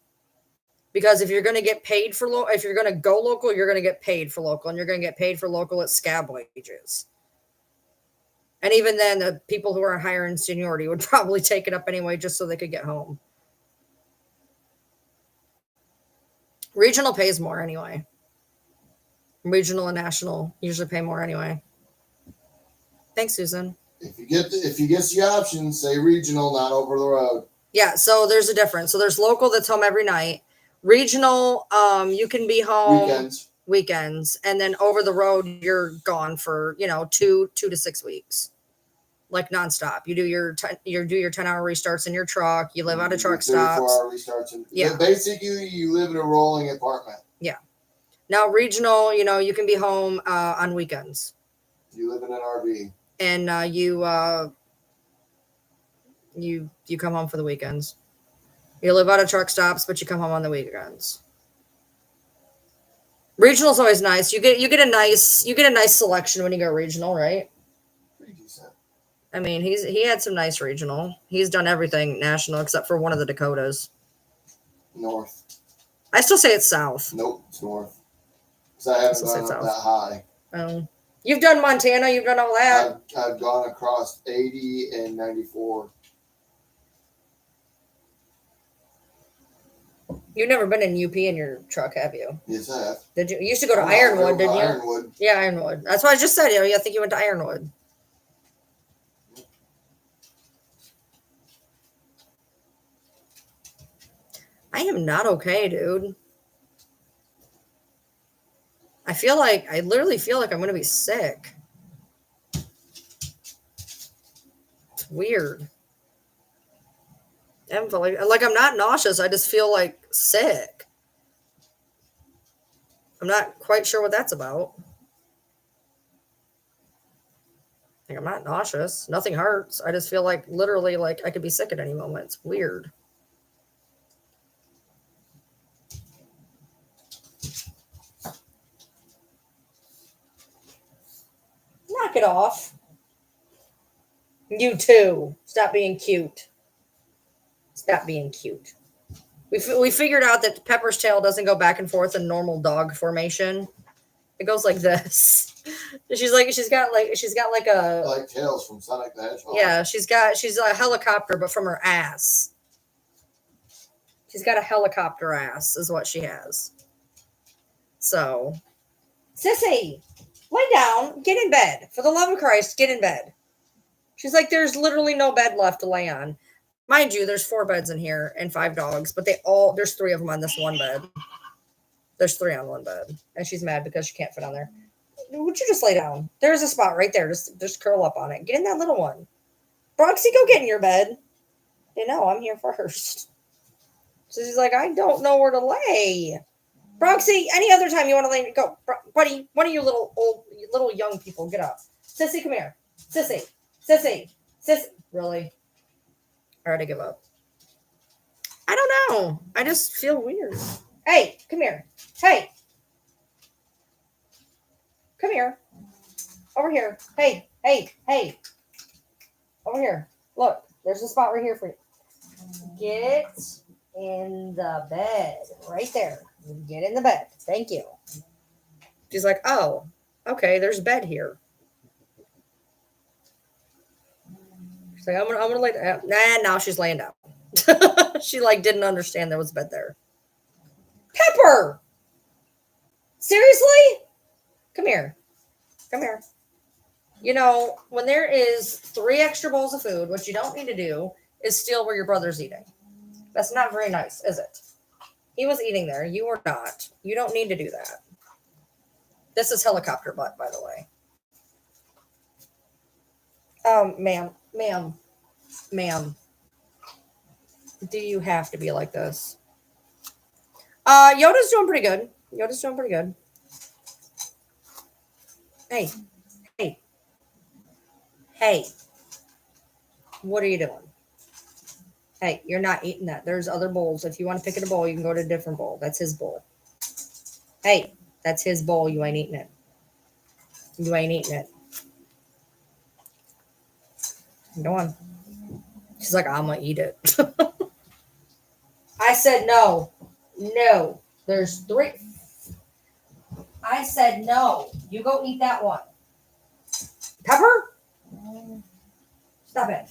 Because if you're going to get paid for if you're going to go local, you're going to get paid for local, and you're going to get paid for local at scab wages. And even then, the people who are higher in seniority would probably take it up anyway just so they could get home. Regional pays more anyway. Regional and national usually pay more anyway. Thanks, Susan. If you get the option, say regional, not over the road. Yeah, so there's a difference. So there's local that's home every night. Regional, you can be home weekends, and then over the road you're gone for 2 to 6 weeks, like nonstop. You do your 10-hour restarts in your truck. You live out of truck stops. 4-hour restarts. Yeah, basically you live in a rolling apartment. Yeah. Now regional, you can be home on weekends. You live in an RV, and you come home for the weekends. You live out of truck stops, but you come home on the weekends. Regional's always nice. You get a nice selection when you go regional, right? Pretty decent. I mean, he had some nice regional. He's done everything national except for one of the Dakotas. North. I still say it's south. Nope, it's north. Because I haven't gone up that high. Oh. You've done Montana. You've done all that. I've gone across 80 and 94. You've never been in UP in your truck, have you? Yes, I have. Did you? You used to go to Ironwood, didn't you? Ironwood. Yeah, Ironwood. That's what I just said. I think you went to Ironwood. I am not okay, dude. I literally feel like I'm going to be sick. It's weird. I haven't felt like I'm not nauseous. I just feel like sick. I'm not quite sure what that's about. I'm not nauseous. Nothing hurts. I just feel like literally like I could be sick at any moment. It's weird. Knock it off. You too. Stop being cute. Stop being cute. We figured out that Pepper's tail doesn't go back and forth in normal dog formation. It goes like this. She's got like a like Tails from Sonic the Hedgehog. Yeah, she's a helicopter, but from her ass. She's got a helicopter ass, is what she has. So, Sissy, lay down, get in bed. For the love of Christ, get in bed. She's like, there's literally no bed left to lay on. Mind you, there's 4 beds in here and 5 dogs, but there's 3 of them on this one bed. There's 3 on one bed, and she's mad because she can't fit on there. Would you just lay down? There's a spot right there. Just curl up on it. Get in that little one. Broxy, go get in your bed. They know I'm here first. So she's like, I don't know where to lay. Broxy, any other time you want to lay, go. Buddy, one of you little young people, get up. Sissy, come here. Sissy. Really? All right, I give up. I don't know. I just feel weird. Hey, come here. Hey. Come here. Over here. Hey. Over here. Look, there's a spot right here for you. Get in the bed. Right there. Get in the bed. Thank you. She's like, oh, okay, there's a bed here. She's like, I'm gonna lay down. Nah, now she's laying down. She didn't understand there was a bed there. Pepper! Seriously? Come here. When there is 3 extra bowls of food, what you don't need to do is steal where your brother's eating. That's not very nice, is it? He was eating there. You were not. You don't need to do that. This is helicopter butt, by the way. Ma'am. Do you have to be like this? Yoda's doing pretty good. Hey. What are you doing? Hey, you're not eating that. There's other bowls. If you want to pick at a bowl, you can go to a different bowl. That's his bowl. Hey, that's his bowl. You ain't eating it. Go on. She's like, I'm going to eat it. I said no. No. There's 3. I said no. You go eat that one. Pepper? Stop it.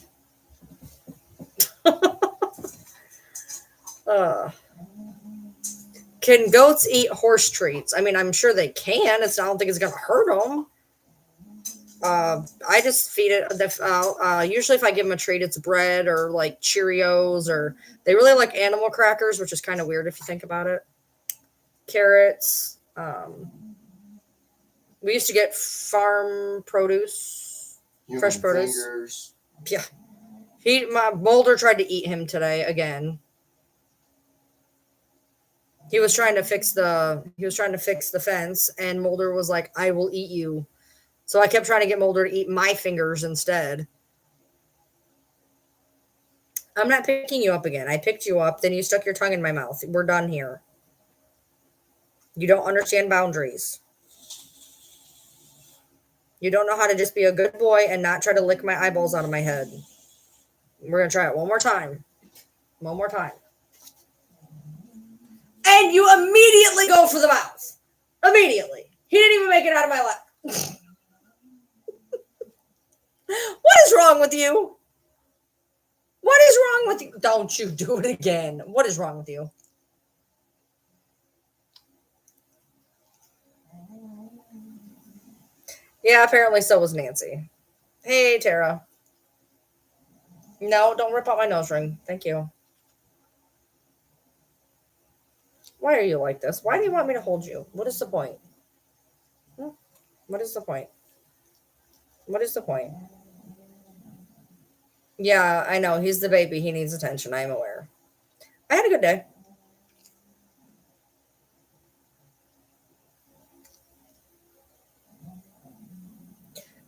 Can goats eat horse treats? I mean, I'm sure they can. I don't think it's going to hurt them. I just feed it. Usually, if I give them a treat, it's bread or like Cheerios, or they really like animal crackers, which is kind of weird if you think about it. Carrots. We used to get farm produce, fresh produce. Fingers. Yeah. My Boulder tried to eat him today again. He was trying to fix the fence, and Mulder was like, "I will eat you." So I kept trying to get Mulder to eat my fingers instead. I'm not picking you up again. I picked you up, then you stuck your tongue in my mouth. We're done here. You don't understand boundaries. You don't know how to just be a good boy and not try to lick my eyeballs out of my head. We're going to try it one more time. One more time. And you immediately go for the mouth. Immediately. He didn't even make it out of my lap. What is wrong with you? What is wrong with you? Don't you do it again. What is wrong with you? Yeah, apparently so was Nancy. Hey, Tara. No, don't rip out my nose ring. Thank you. Why are you like this? Why do you want me to hold you? What is the point? What is the point? What is the point? Yeah, I know. He's the baby. He needs attention. I am aware. I had a good day.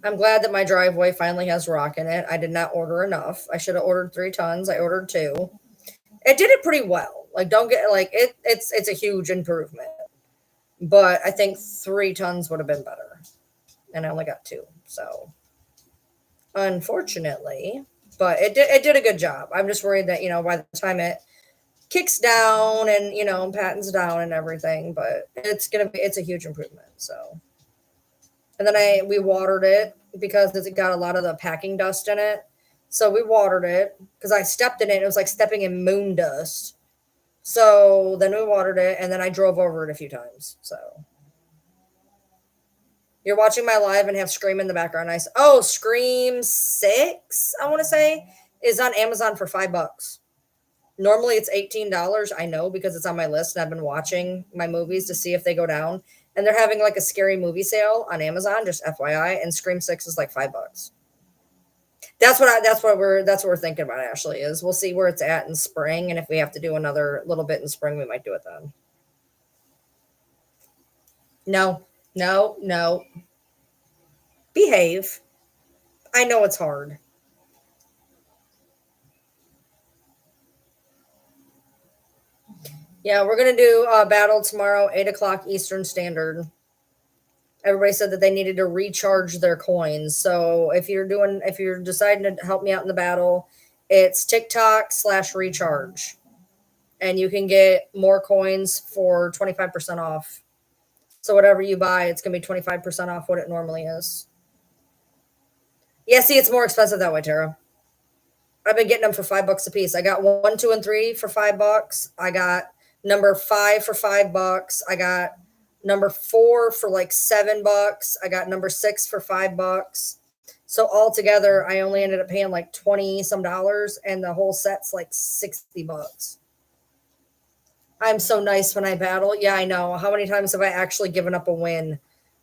I'm glad that my driveway finally has rock in it. I did not order enough. I should have ordered 3 tons. I ordered 2. It did it pretty well. Like, don't get like it's a huge improvement. But I think 3 tons would have been better. And I only got 2. So unfortunately, but it did a good job. I'm just worried that, by the time it kicks down and, pattens down and everything, but it's a huge improvement. So, and then we watered it because it got a lot of the packing dust in it. So we watered it because I stepped in it. It was like stepping in moon dust. So then we watered it, and then I drove over it a few times. So you're watching my live and have Scream in the background. Scream 6, I want to say, is on Amazon for $5. Normally it's $18. I know because it's on my list, and I've been watching my movies to see if they go down. And they're having like a scary movie sale on Amazon, just FYI. And Scream 6 is like $5. That's what we're thinking about, Ashley, is we'll see where it's at in spring. And if we have to do another little bit in spring, we might do it then. No. Behave. I know it's hard. Yeah, we're going to do a battle tomorrow, 8 o'clock Eastern Standard. Everybody said that they needed to recharge their coins. So if you're deciding to help me out in the battle, it's TikTok/recharge. And you can get more coins for 25% off. So whatever you buy, it's going to be 25% off what it normally is. Yeah, see, it's more expensive that way, Tara. I've been getting them for $5 a piece. I got 1, 2, and 3 for $5. I got number 5 for $5. I got number 4 for like $7. I got number 6 for $5. So altogether, I only ended up paying like $20 some, and the whole set's like $60. I'm so nice when I battle. Yeah, I know. How many times have I actually given up a win?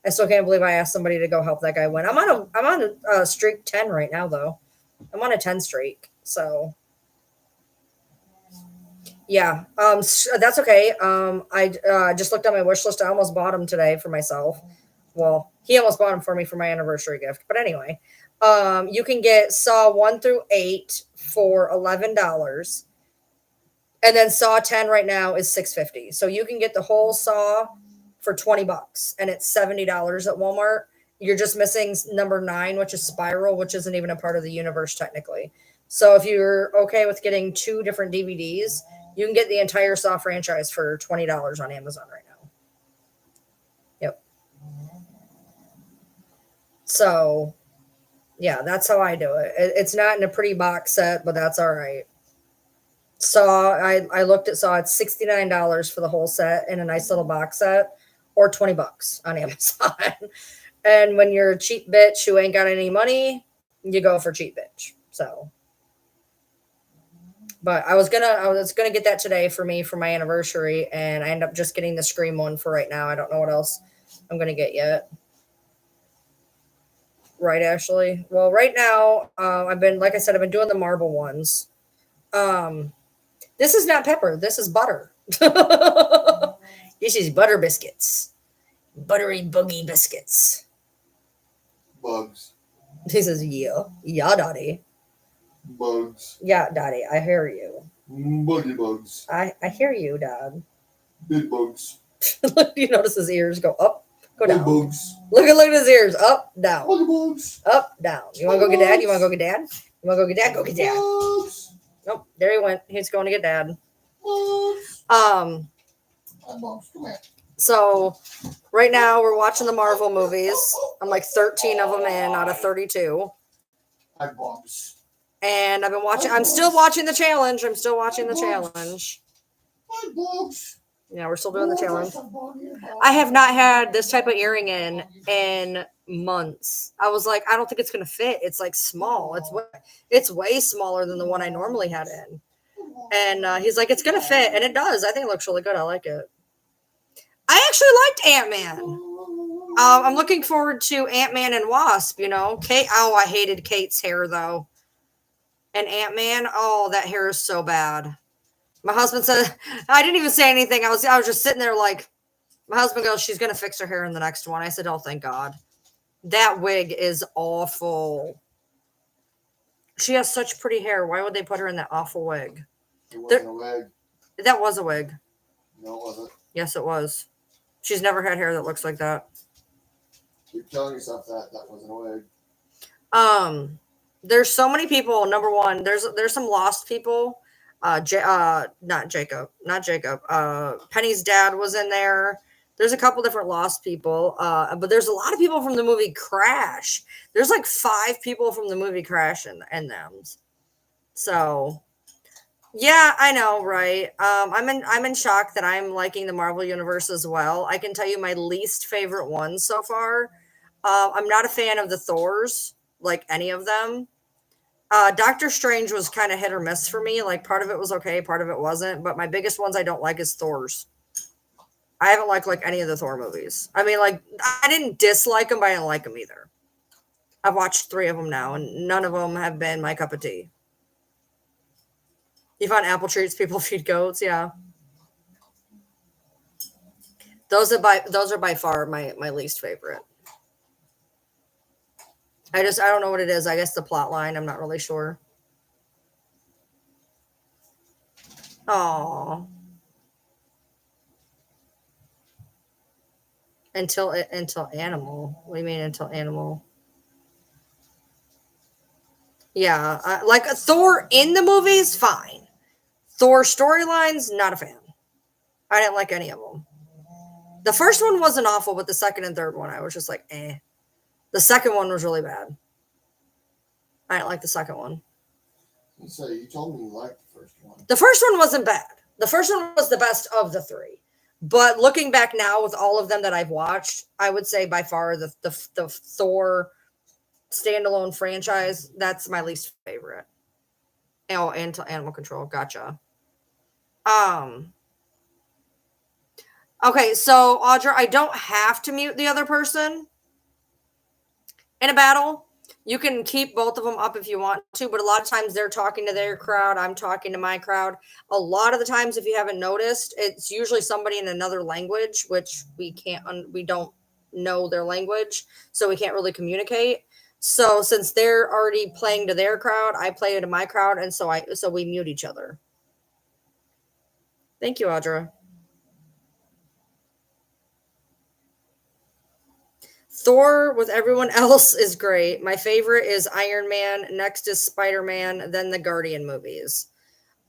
I still can't believe I asked somebody to go help that guy win. I'm on a streak 10 right now, though. I'm on a 10 streak. So yeah, that's okay. I just looked at my wish list. I almost bought him today for myself. Well, he almost bought him for me for my anniversary gift. But anyway, you can get Saw 1 through 8 for $11. And then Saw 10 right now is $6.50. So you can get the whole Saw for $20, and it's $70 at Walmart. You're just missing number 9, which is Spiral, which isn't even a part of the universe technically. So if you're okay with getting 2 different DVDs, you can get the entire Saw franchise for $20 on Amazon right now. Yep. So Yeah, that's how I do it. It's not in a pretty box set, but that's all right. So I looked at saw it's $69 for the whole set in a nice little box set, or $20 on Amazon. And when you're a cheap bitch who ain't got any money, you go for cheap bitch. So, but I was gonna get that today for me for my anniversary, and I end up just getting the Scream one for right now. I don't know what else I'm gonna get yet. Right, Ashley? Well, right now, I've been, like I said, I've been doing the marble ones. Um, this is not pepper. This is butter. This is butter biscuits. Buttery boogie biscuits. Bugs. He says, yeah. Yeah, Daddy. Bugs. Yeah, Daddy, I hear you. Buggy bugs. I hear you, Dad. Big bugs. You notice his ears go up, go Big down. bugs. Look at his ears. Up, down. Buggy bugs. Up, down. You want to go get Dad? You want to go get Dad? You want to go get Dad? Go get Dad. Bugs. Nope, there he went. He's going to get Dad. Bugs. Hi, Bugs, come here. So right now we're watching the Marvel movies. I'm like 13 of them in out of 32. Hi, Bugs. And I've been watching. I'm still watching the challenge. Hi, Bugs. Yeah, we're still doing the challenge. I have not had this type of earring in months. I was like, I don't think it's gonna fit. It's like small. It's way smaller than the one I normally had in. And he's like, it's gonna fit, and it does. I think it looks really good. I like it. I actually liked Ant-Man. I'm looking forward to Ant-Man and Wasp. You know, Kate. Oh, I hated Kate's hair though. And Ant-Man. Oh, that hair is so bad. My husband said, I didn't even say anything. I was just sitting there like, my husband goes, she's going to fix her hair in the next one. I said, oh, thank God. That wig is awful. She has such pretty hair. Why would they put her in that awful wig? It wasn't a wig. That was a wig. No, it wasn't. Yes, it was. She's never had hair that looks like that. You're telling yourself that wasn't a wig. There's so many people. Number one, there's some lost people. Not Jacob. Penny's dad was in there. There's a couple different lost people. But there's a lot of people from the movie Crash. There's like 5 people from the movie Crash in them. So yeah, I know, right? I'm in shock that I'm liking the Marvel universe as well. I can tell you my least favorite ones so far. I'm not a fan of the Thors, like any of them. Doctor Strange was kind of hit or miss for me. Like part of it was okay, part of it wasn't. But my biggest ones I don't like is Thor's. I haven't liked like any of the Thor movies. I mean, like I didn't dislike them, but I didn't like them either. I've watched 3 of them now, and none of them have been my cup of tea. You find apple treats people feed goats, yeah. Those are by far my least favorite. I don't know what it is. I guess the plot line. I'm not really sure. Oh. Until Animal. What do you mean until Animal? Yeah, like Thor in the movies, fine. Thor storylines, not a fan. I didn't like any of them. The first one wasn't awful, but the second and third one, I was just like, eh. The second one was really bad. I didn't like the second one. You told me you liked the first one. The first one wasn't bad. The first one was the best of the 3. But looking back now with all of them that I've watched, I would say by far the Thor standalone franchise, that's my least favorite. Oh, and Animal Control. Gotcha. Okay, so Audra, I don't have to mute the other person in a battle. You can keep both of them up if you want to, but a lot of times they're talking to their crowd. I'm talking to my crowd. A lot of the times, if you haven't noticed, it's usually somebody in another language, which we don't know their language, so we can't really communicate. So since they're already playing to their crowd, I play to my crowd, and so we mute each other. Thank you, Audra. Thor with everyone else is great. My favorite is Iron Man. Next is Spider-Man. Then the Guardian movies.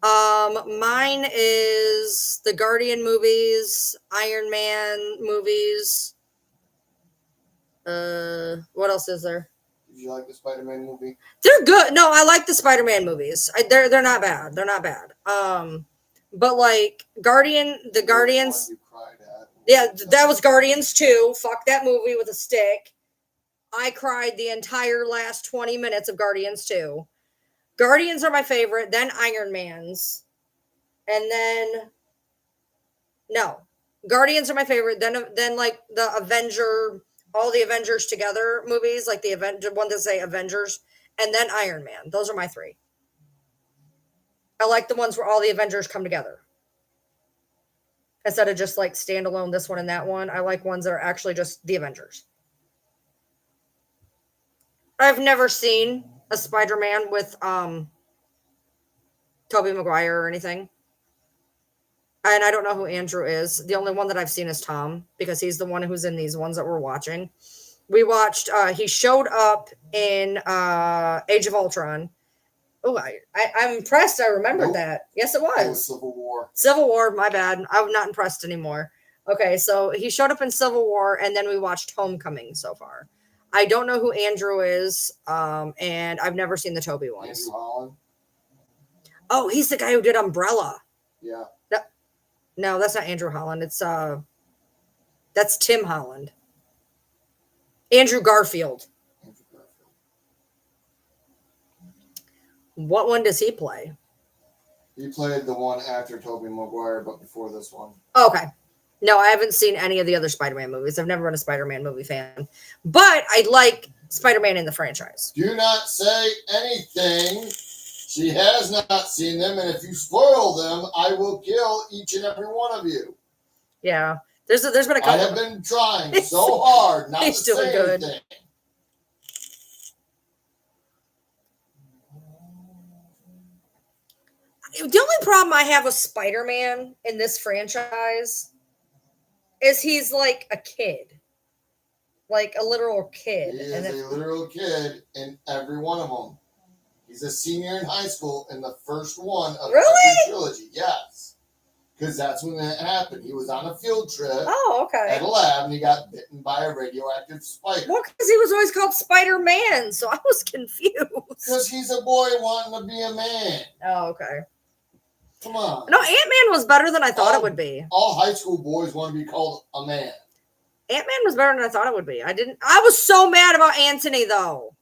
Mine is the Guardian movies, Iron Man movies. What else is there? Did Did you like the Spider-Man movie? They're good. No, I like the Spider-Man movies. They're not bad. They're not bad. But like the Guardians. You cried at. Yeah, that was Guardians 2. Fuck that movie with a stick. I cried the entire last 20 minutes of Guardians 2. Guardians are my favorite, then Iron Man's. And then no. Guardians are my favorite, then like the all the Avengers together movies, like the one that say Avengers, and then Iron Man. Those are my 3. I like the ones where all the Avengers come together. Instead of just like standalone this one and that one. I like ones that are actually just the Avengers. I've never seen a Spider-Man with Tobey Maguire or anything. And I don't know who Andrew is. The only one that I've seen is Tom, because he's the one who's in these ones that we're watching. We watched, he showed up in Age of Ultron. Oh, I'm impressed. I remembered that. Yes, it was. Civil War. Civil War, my bad. I'm not impressed anymore. Okay, so he showed up in Civil War, and then we watched Homecoming so far. I don't know who Andrew is, and I've never seen the Tobey ones. Andrew Holland. Oh, he's the guy who did Umbrella. Yeah. No, that's not Andrew Holland. That's Tim Holland. Andrew Garfield. What one does he play? He played the one after Tobey Maguire, but before this one. Okay. No, I haven't seen any of the other Spider-Man movies. I've never been a Spider-Man movie fan. But I like Spider-Man in the franchise. Do not say anything. She has not seen them, and if you spoil them, I will kill each and every one of you. Yeah. There's been a couple. I have been trying so hard not to say good. anything. The only problem I have with Spider-Man in this franchise is he's like a kid. Like a literal kid. He is a literal kid in every one of them. He's a senior in high school in the first one of every trilogy. Yes. Because that's when that happened. He was on a field trip at a lab, and he got bitten by a radioactive spider. Well, because he was always called Spider-Man, so I was confused. Because he's a boy wanting to be a man. Oh, okay. Come on. No, Ant-Man was better than I thought it would be. All high school boys want to be called a man. Ant-Man was better than I thought it would be. I was so mad about Anthony, though.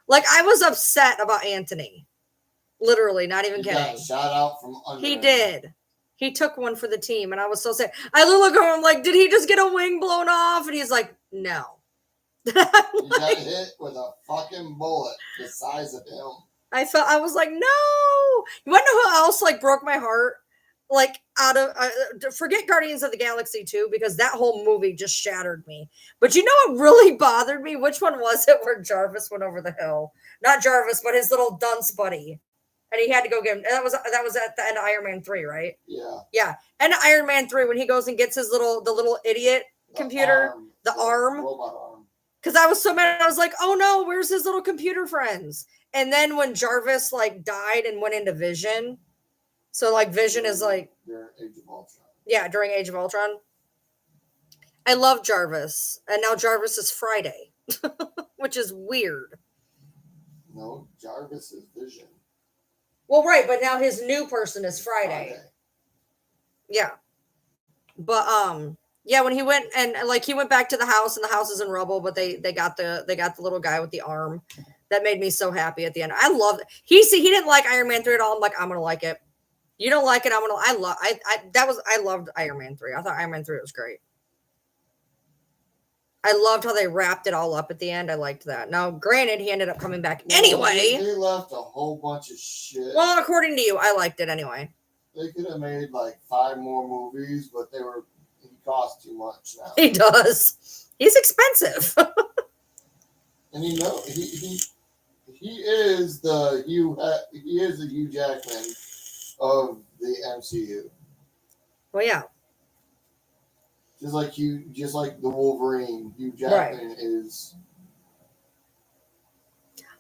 Like, I was upset about Anthony. Literally, not even kidding. Got shot out from under He him. did. He took one for the team, and I was so sad. I look at him like, did he just get a wing blown off? And he's like, no. He got hit with a fucking bullet the size of him. I was like, no. You want to know who else like broke my heart? Like out of forget Guardians of the Galaxy 2, because that whole movie just shattered me. But you know what really bothered me? Which one was it where Jarvis went over the hill? Not Jarvis, but his little dunce buddy. And he had to go get him. That was at the end of Iron Man 3, right? Yeah. Yeah. And Iron Man 3, when he goes and gets his the little idiot computer, the arm. Robot arm. Because I was so mad. I was like, oh no, where's his little computer friends? And then when Jarvis like died and went into Vision, so like Vision is like during Age of Ultron. Yeah, during Age of Ultron. I love Jarvis, and now Jarvis is Friday, which is weird. No, Jarvis is Vision. Well, right, but now his new person is Friday. Yeah, but yeah, when he went and like he went back to the house, and the house is in rubble, but they got the little guy with the arm. That made me so happy at the end. I love it. He didn't like Iron Man 3 at all. I'm like, I'm gonna like it. You don't like it, I loved Iron Man 3. I thought Iron Man 3 was great. I loved how they wrapped it all up at the end. I liked that. Now, granted, he ended up coming back anyway. They left a whole bunch of shit. Well, according to you, I liked it anyway. They could have made like 5 more movies, but he cost too much now. He does. He's expensive. And he is the Hugh Jackman of the MCU. Well, yeah. Just like the Wolverine, Hugh Jackman is.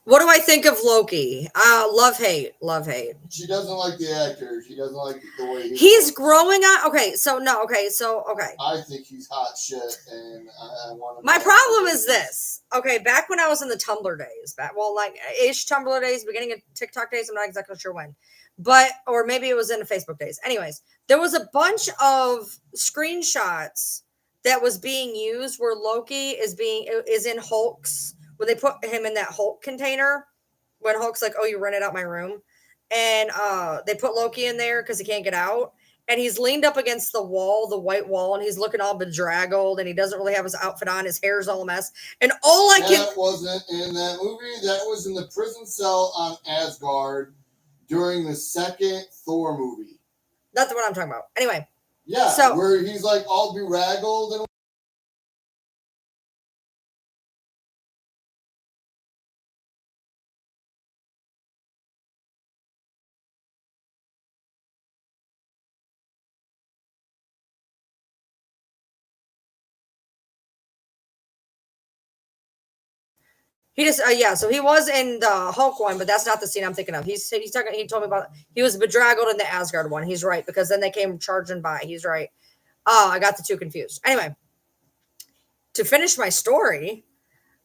What do I think of Loki? Love, hate, love, hate. She doesn't like the actor. She doesn't like the way he's looks. growing on. Okay, so no. Okay, so okay. I think he's hot shit, and I want to. My problem is this. Okay, back when I was in the Tumblr days, like ish Tumblr days, beginning of TikTok days. I'm not exactly sure when, but or maybe it was in the Facebook days. Anyways, there was a bunch of screenshots that was being used where Loki is in Hulk's, when they put him in that Hulk container, when Hulk's like, "Oh, you rented out my room," and they put Loki in there because he can't get out, and he's leaned up against the wall, the white wall, and he's looking all bedraggled, and he doesn't really have his outfit on, his hair's all a mess, and all I can. That wasn't in that movie. That was in the prison cell on Asgard during the second Thor movie. That's what I'm talking about. Anyway. Yeah, so, where he's like all beraggled and. He just so he was in the Hulk one, but that's not the scene I'm thinking of. He's talking. He told me about he was bedraggled in the Asgard one. He's right, because then they came charging by. He's right. Oh, I got the two confused. Anyway, to finish my story,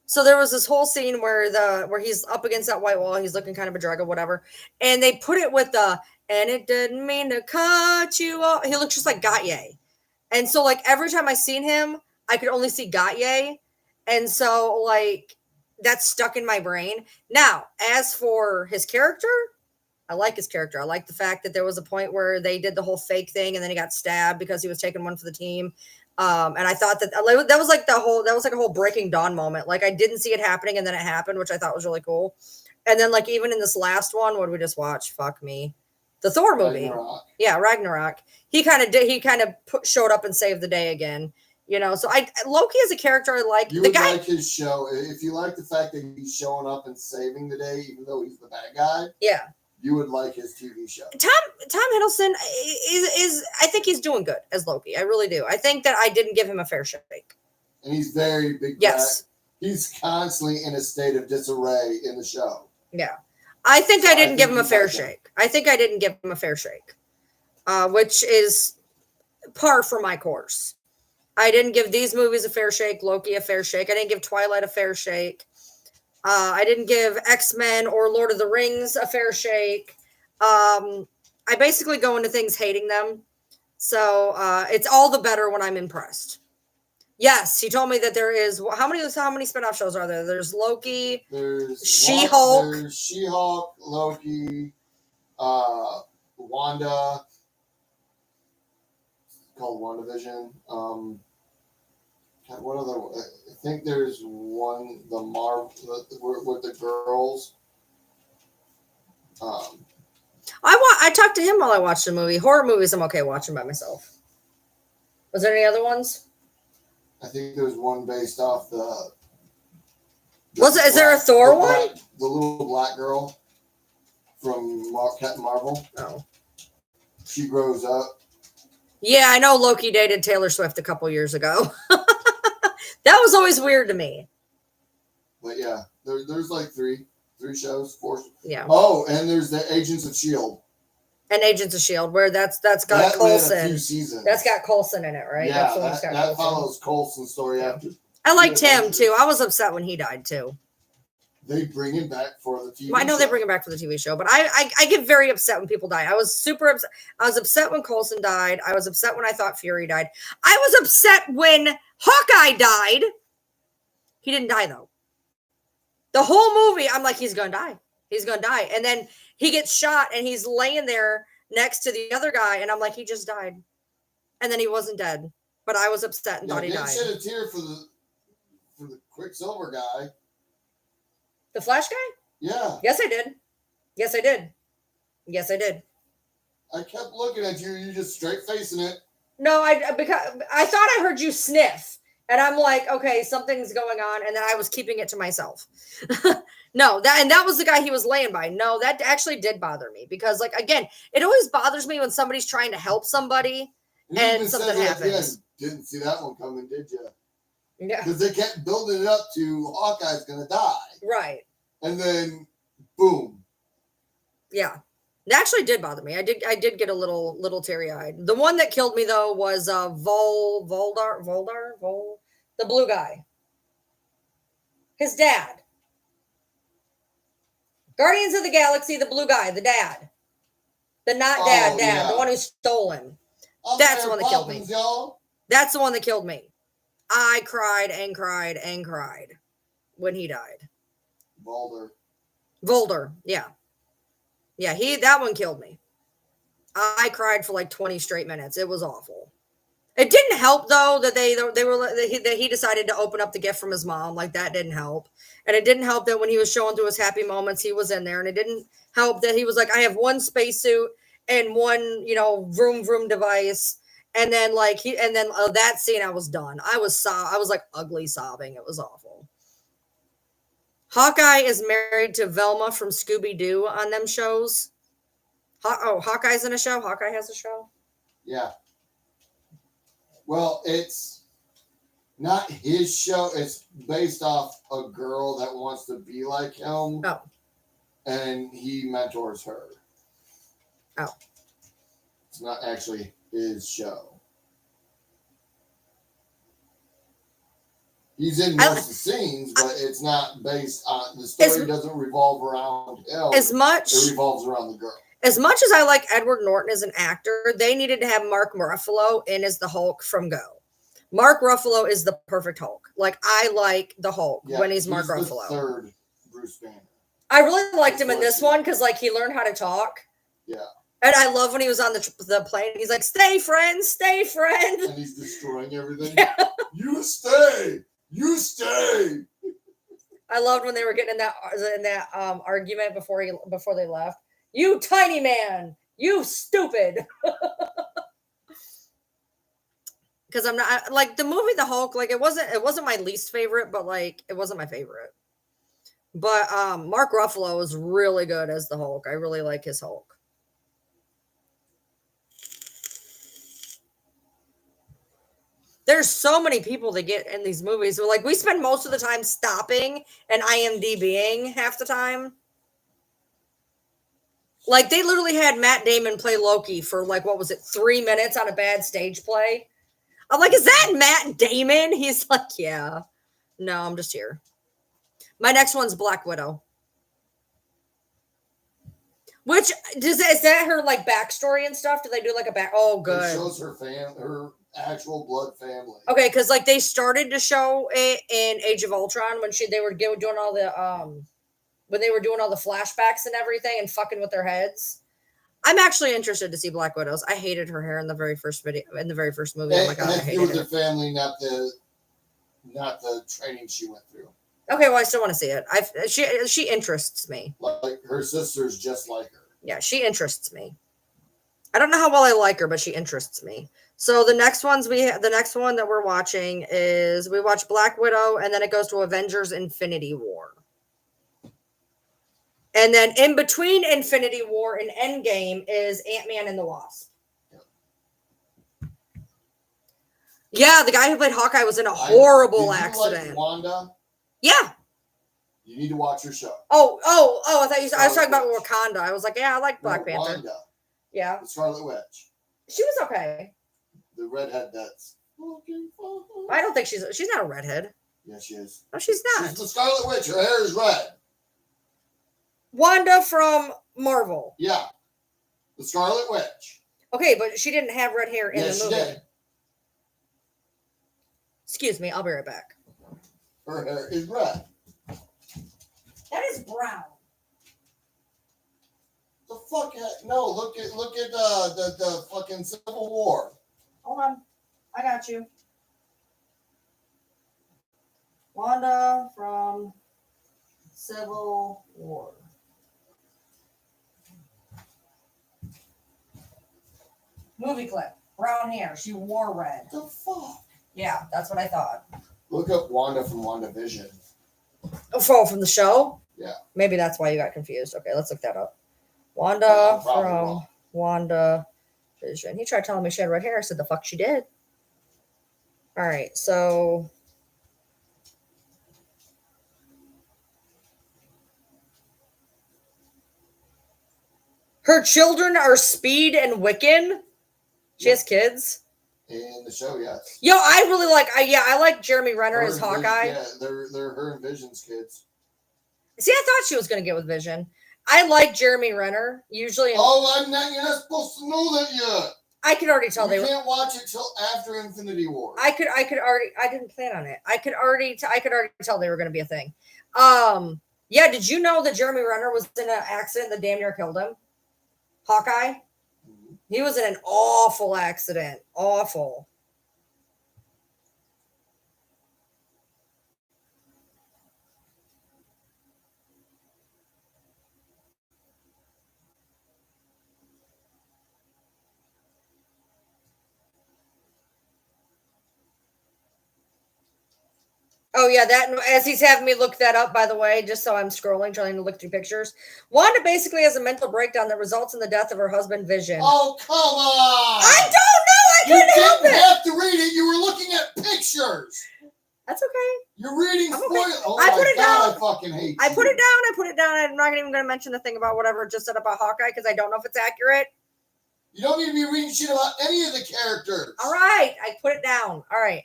so there was this whole scene where he's up against that white wall. He's looking kind of bedraggled, whatever, and they put it with and it didn't mean to cut you off. He looks just like Gautier, and so like every time I seen him, I could only see Gautier, and so like. That's stuck in my brain. Now, as for his character, I like his character. I like the fact that there was a point where they did the whole fake thing and then he got stabbed because he was taking one for the team. And I thought that was like a whole Breaking Dawn moment. Like I didn't see it happening and then it happened, which I thought was really cool. And then like even in this last one, what did we just watch? Fuck me. The Thor movie. Ragnarok. Yeah, Ragnarok. He kind of showed up and saved the day again. You know, so Loki is a character I like. You would like his show if you like the fact that he's showing up and saving the day, even though he's the bad guy. Yeah, you would like his TV show. Tom Hiddleston is I think he's doing good as Loki. I really do. I think that I didn't give him a fair shake. And he's very big. Yes, he's constantly in a state of disarray in the show. Yeah, I think I didn't give him a fair shake. I think I didn't give him a fair shake, which is par for my course. I didn't give these movies a fair shake, Loki a fair shake. I didn't give Twilight a fair shake. I didn't give X-Men or Lord of the Rings a fair shake. I basically go into things hating them. So it's all the better when I'm impressed. Yes, he told me that there is how many spinoff shows are there? There's Loki, there's She-Hulk. There's She-Hulk, Loki, Wanda. Called WandaVision. What other? I think there's one, the Marvel with the girls. I talked to him while I watched the movie. Horror movies I'm okay watching by myself. Was there any other ones? I think there's one based off Is there a Thor one? The little black girl from Captain Marvel. Oh. She grows up. Yeah, I know Loki dated Taylor Swift a couple years ago. That was always weird to me. But yeah, there's like three shows, four. Yeah. Oh, and there's the Agents of S.H.I.E.L.D. And Agents of S.H.I.E.L.D., where that's got Coulson. A few seasons. That's got Coulson in it, right? Yeah, that follows Coulson's story after. I liked him, too. I was upset when he died, too. They bring him back for the TV show. I know they bring him back for the TV show, but I get very upset when people die. I was super upset. I was upset when Coulson died. I was upset when I thought Fury died. I was upset when Hawkeye died. He didn't die, though. The whole movie, I'm like, he's going to die. He's going to die. And then he gets shot, and he's laying there next to the other guy, and I'm like, he just died. And then he wasn't dead. But I was upset and thought he died. Shed a tear for the Quicksilver guy. The Flash guy? Yeah. Yes, I did. Yes, I did. Yes, I did. I kept looking at you. You just straight facing it. No, because I thought I heard you sniff, and I'm like, okay, something's going on, and then I was keeping it to myself. No, that was the guy he was laying by. No, that actually did bother me because, like, again, it always bothers me when somebody's trying to help somebody and something happens. Didn't see that one coming, did you? Yeah. Because they kept building it up to Hawkeye's going to die. Right. and then boom. Yeah. It actually did bother me. I did get a little teary-eyed. The one that killed me though was Voldar, the blue guy. His dad. Guardians of the Galaxy, the blue guy, the dad. The not dad, the one who stole him. That's the one that killed me. Y'all. That's the one that killed me. I cried and cried and cried when he died. Volder, yeah. Yeah, that one killed me. I cried for like 20 straight minutes. It was awful. It didn't help though that that he decided to open up the gift from his mom. Like that didn't help. And it didn't help that when he was showing through his happy moments, he was in there. And it didn't help that he was like, I have one spacesuit and one, vroom vroom device. And then that scene, I was done. I was like ugly sobbing. It was awful. Hawkeye is married to Velma from Scooby-Doo on them shows. Hawkeye's in a show? Hawkeye has a show? Yeah. Well, it's not his show. It's based off a girl that wants to be like him. Oh. And he mentors her. Oh. It's not actually his show. He's in most of the scenes, but it's not based on the story. Doesn't revolve around him. It revolves around the girl. As much as I like Edward Norton as an actor, they needed to have Mark Ruffalo in as the Hulk from Go. Mark Ruffalo is the perfect Hulk. Like I like the Hulk when he's Mark Ruffalo. The third Bruce Banner. I really liked him in this one because like he learned how to talk. Yeah. And I love when he was on the plane. He's like, "Stay, friends, stay, friends." And he's destroying everything. Yeah. You stay. You stay. I loved when they were getting in that argument before they left. You tiny man, you stupid. Because I'm not like the movie The Hulk. Like it wasn't my least favorite, but like it wasn't my favorite. But Mark Ruffalo is really good as the Hulk. I really like his Hulk. There's so many people that get in these movies. So like we spend most of the time stopping and IMDbing half the time. Like they literally had Matt Damon play Loki for like, what was it, 3 minutes on a bad stage play? I'm like, is that Matt Damon? He's like, yeah. No, I'm just here. My next one's Black Widow. Which is that her like backstory and stuff? Do they do like a back? Oh, good. It shows her actual blood family. Okay, because like they started to show it in Age of Ultron when they were doing all the when they were doing all the flashbacks and everything and fucking with their heads. I'm actually interested to see Black Widow's. I hated her hair in the very first movie. Oh my god, I hated it. Her family, not the training she went through. Okay, well, I still want to see it. She interests me. Like her sister's just like her. Yeah, she interests me. I don't know how well I like her, but she interests me. So the next one that we're watching is we watch Black Widow, and then it goes to Avengers: Infinity War. And then in between Infinity War and Endgame is Ant-Man and the Wasp. Yeah, the guy who played Hawkeye was in a horrible accident. Like Wanda? Yeah. You need to watch her show. Oh! I thought I was talking about Wakanda. I was like, yeah, I like Black Panther. Wanda. Yeah. The Scarlet Witch. She was okay. The redhead that's looking for her. I don't think she's not a redhead. Yeah, she is. No, she's not. She's the Scarlet Witch. Her hair is red. Wanda from Marvel. Yeah. The Scarlet Witch. Okay, but she didn't have red hair in the movie. She did. Excuse me, I'll be right back. Her hair is red. That is brown. The fuck? No, look at the fucking Civil War. Hold on, I got you. Wanda from Civil War. Movie clip. Brown hair. She wore red. The fuck? Yeah, that's what I thought. Look up Wanda from WandaVision. Oh, from the show? Yeah. Maybe that's why you got confused. Okay, let's look that up. Wanda from WandaVision. He tried telling me she had red hair. I said, the fuck she did. All right, so... Her children are Speed and Wiccan. She has kids. In the show, yes. Yo, I really like. I like Jeremy Renner as Hawkeye. Yeah, they're her and Vision's kids. See, I thought she was gonna get with Vision. I like Jeremy Renner usually. Oh, you're not supposed to know that yet. I could already tell you can't watch it till after Infinity War. I could already. I didn't plan on it. I could already tell they were going to be a thing. Yeah. Did you know that Jeremy Renner was in an accident that damn near killed him? Hawkeye. Mm-hmm. He was in an awful accident. Awful. Oh, yeah, that as he's having me look that up, by the way, just so I'm scrolling, trying to look through pictures. Wanda basically has a mental breakdown that results in the death of her husband, Vision. Oh, come on! I don't know! I couldn't help it! You didn't have to read it. You were looking at pictures. That's okay. You're reading spoilers. Okay. Oh, I put it down. I fucking hate I put it down. I'm not even going to mention the thing about whatever just said about Hawkeye because I don't know if it's accurate. You don't need to be reading shit about any of the characters. All right. I put it down. All right.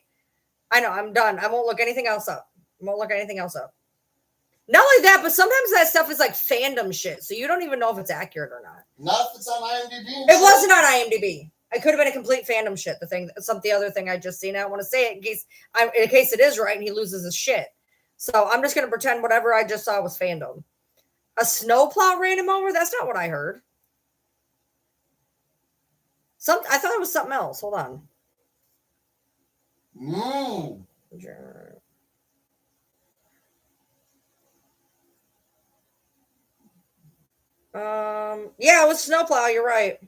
I know. I'm done. I won't look anything else up. Not only that, but sometimes that stuff is like fandom shit. So you don't even know if it's accurate or not. Not if it's on IMDb. It wasn't on IMDb. It could have been a complete fandom shit. The other thing I just seen. I want to say it in case it is right and he loses his shit. So I'm just going to pretend whatever I just saw was fandom. A snowplow ran him over? That's not what I heard. I thought it was something else. Hold on. Yeah, it was snowplow. You're right.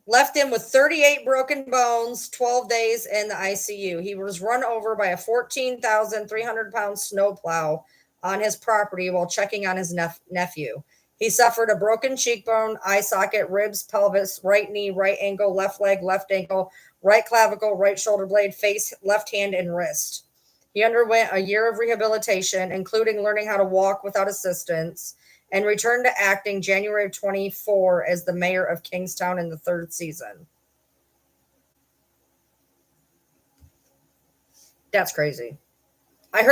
Left him with 38 broken bones, 12 days in the ICU. He was run over by a 14,300-pound snowplow on his property while checking on his nephew. He suffered a broken cheekbone, eye socket, ribs, pelvis, right knee, right ankle, left leg, left ankle, right clavicle, right shoulder blade, face, left hand, and wrist. He underwent a year of rehabilitation, including learning how to walk without assistance, and returned to acting January of 24 as the mayor of Kingstown in the third season. That's crazy. I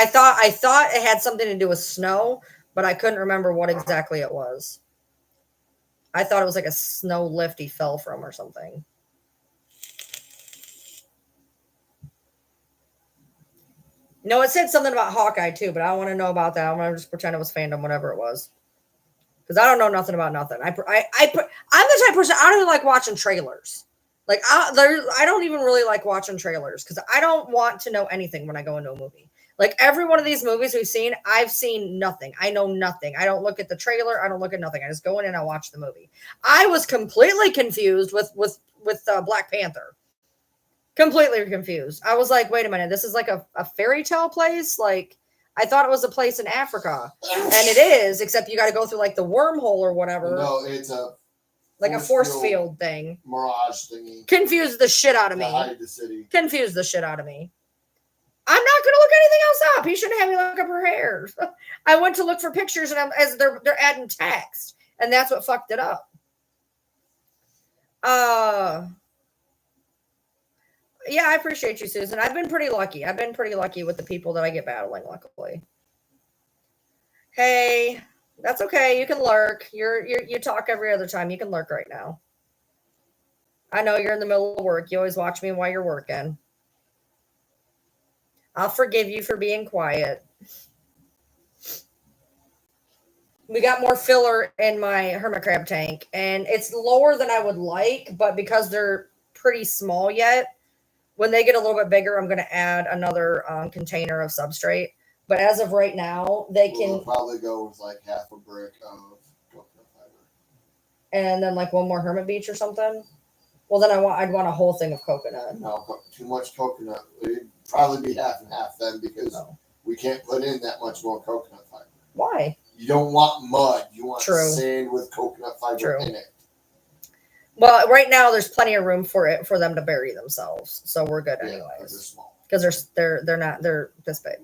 thought it had something to do with snow, but I couldn't remember what exactly it was. I thought it was like a snow lift he fell from or something. No, it said something about Hawkeye too, but I want to know about that. I'm gonna just pretend it was fandom, whatever it was, because I don't know nothing about nothing. I'm the type of person, I don't even like watching trailers. Like I don't even really like watching trailers because I don't want to know anything when I go into a movie. Like every one of these movies we've seen, I've seen nothing. I know nothing. I don't look at the trailer. I don't look at nothing. I just go in and I watch the movie. I was completely confused with Black Panther. Completely confused. I was like, wait a minute, this is like a fairy tale place? Like, I thought it was a place in Africa. And it is, except you got to go through like the wormhole or whatever. No, it's a force field thing. Mirage thingy. Confused the shit out of me. Hide the city. Confused the shit out of me. I'm not going to look anything else up. He shouldn't have me look up her hair. I went to look for pictures and as they're adding text. And that's what fucked it up. Yeah, I appreciate you, Susan. I've been pretty lucky. With the people that I get battling, luckily. Hey, that's okay. You can lurk. You talk every other time. You can lurk right now. I know you're in the middle of work. You always watch me while you're working. I'll forgive you for being quiet. We got more filler in my hermit crab tank, and it's lower than I would like, but because they're pretty small yet, when they get a little bit bigger, I'm going to add another container of substrate. But as of right now, we'll probably go with like half a brick of coconut fiber, and then like one more Hermit Beach or something. Well, then I'd want a whole thing of coconut. No, too much coconut. It'd probably be half and half then because we can't put in that much more coconut fiber. Why? You don't want mud. You want sand with coconut fiber in it. Well, right now there's plenty of room for them to bury themselves, so we're good anyways. They're small. Because they're this big.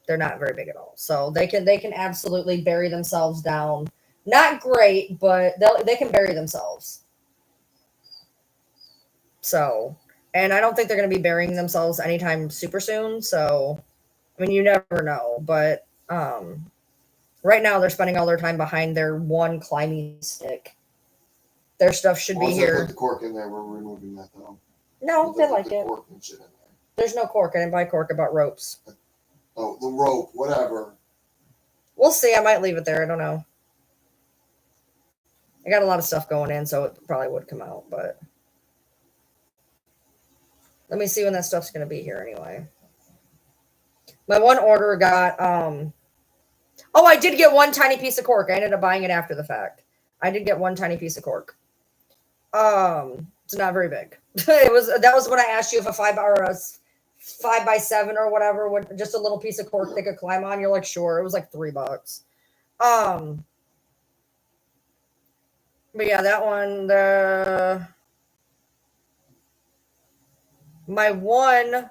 They're not very big at all. So they can absolutely bury themselves down Not great, but they can bury themselves. So, and I don't think they're going to be burying themselves anytime super soon. So, I mean, you never know. But right now, they're spending all their time behind their one climbing stick. Their stuff should be Once I here. put the cork in there, we're removing that though. No, they like it. Cork and shit in there. There's no cork. I didn't buy cork. I bought ropes. Oh, the rope, whatever. We'll see. I might leave it there. I don't know. I got a lot of stuff going in, so it probably would come out. But let me see when that stuff's going to be here anyway. My one order got oh, I did get one tiny piece of cork. I ended up buying it after the fact. I did get one tiny piece of cork. It's not very big. That was when I asked you if a 5x7 or whatever would just a little piece of cork they could climb on. You're like, sure. It was like $3. But yeah, that one, my one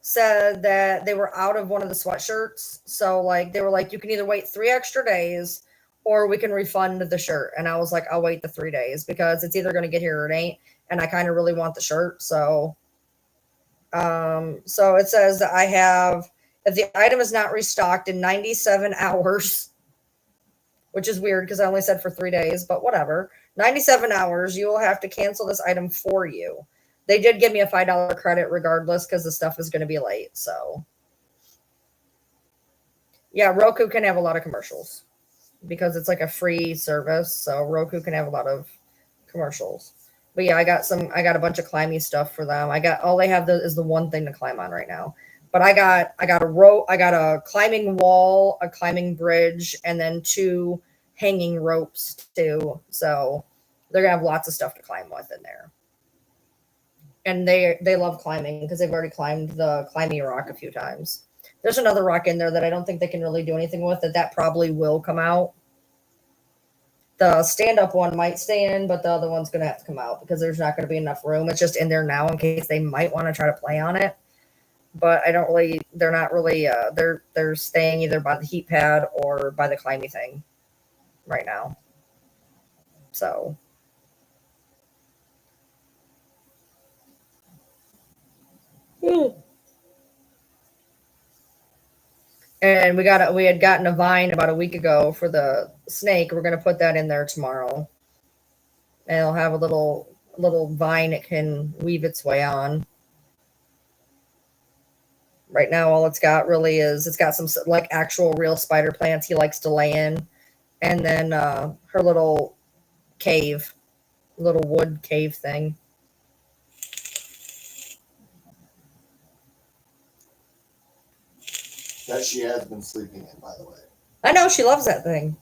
said that they were out of one of the sweatshirts. So like they were like, you can either wait 3 extra days or we can refund the shirt. And I was like, I'll wait the 3 days because it's either going to get here or it ain't. And I kind of really want the shirt. So it says that I have, if the item is not restocked in 97 hours, which is weird because I only said for 3 days, but whatever. 97 hours, you will have to cancel this item for you. They did give me a $5 credit regardless because the stuff is going to be late. So, yeah, Roku can have a lot of commercials because it's like a free service. So Roku can have a lot of commercials. But yeah, I got a bunch of climby stuff for them. All they have is the one thing to climb on right now. But I got a rope, I got a climbing wall, a climbing bridge, and then 2 hanging ropes too. So they're gonna have lots of stuff to climb with in there. And they love climbing because they've already climbed the climbing rock a few times. There's another rock in there that I don't think they can really do anything with. That probably will come out. The stand-up one might stay in, but the other one's going to have to come out because there's not going to be enough room. It's just in there now in case they might want to try to play on it. But they're not really, they're staying either by the heat pad or by the climby thing right now. So. And we had gotten a vine about a week ago for the snake. We're going to put that in there tomorrow. And it'll have a little vine it can weave its way on. Right now, all it's got really is it's got some like actual real spider plants he likes to lay in. And then her little cave, little wood cave thing. That she has been sleeping in, by the way. I know she loves that thing.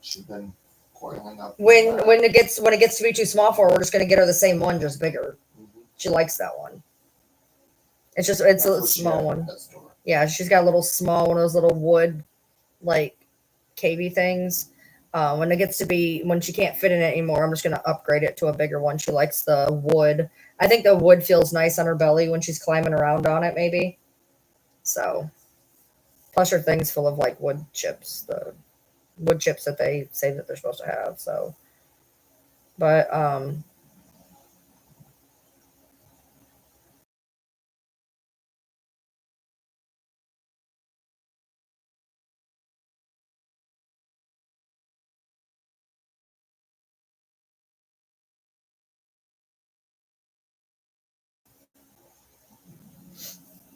She's been coiling up. When it gets to be too small for her, we're just gonna get her the same one, just bigger. Mm-hmm. She likes that one. It's a small one. Yeah, she's got a little small one of those little wood, like cavey things. When she can't fit in it anymore, I'm just gonna upgrade it to a bigger one. She likes the wood. I think the wood feels nice on her belly when she's climbing around on it, maybe. So. Plus, her thing's full of like wood chips, the wood chips that they say that they're supposed to have. So, but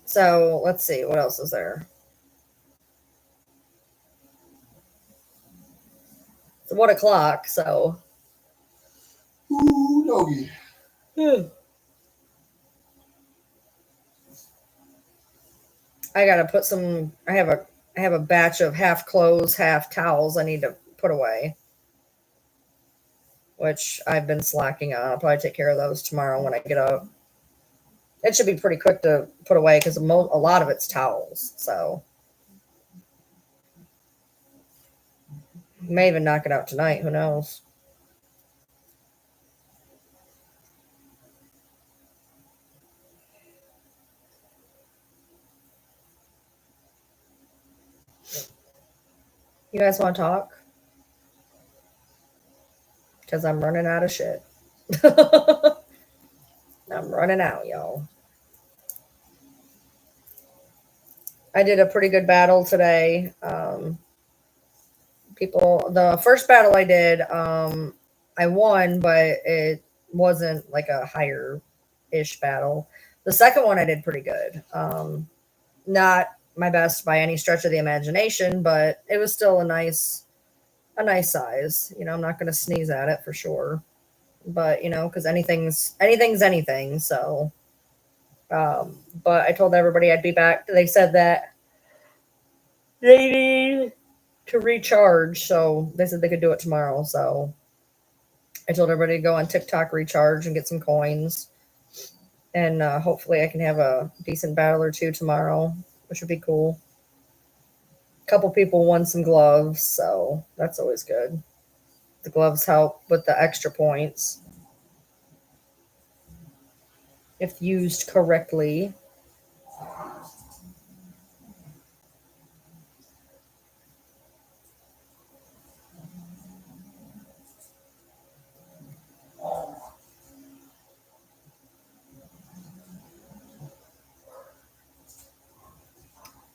so let's see what else is there. It's 1 o'clock, so. Ooh, doggy. I gotta put some. I have a batch of half clothes, half towels I need to put away, which I've been slacking on. I'll probably take care of those tomorrow when I get up. It should be pretty quick to put away because a lot of it's towels. So may even knock it out tonight. Who knows? You guys want to talk? Because I'm running out of shit. I'm running out, y'all. I did a pretty good battle today. The first battle I did, I won, but it wasn't like a higher ish battle. The second one I did pretty good. Not my best by any stretch of the imagination, but it was still a nice size. I'm not going to sneeze at it for sure, but because anything's anything. So, but I told everybody I'd be back. They said that they need to recharge, so they said they could do it tomorrow. So I told everybody to go on TikTok, recharge, and get some coins, and hopefully I can have a decent battle or two tomorrow, which would be cool. A couple people won some gloves, so that's always good. The gloves help with the extra points if used correctly.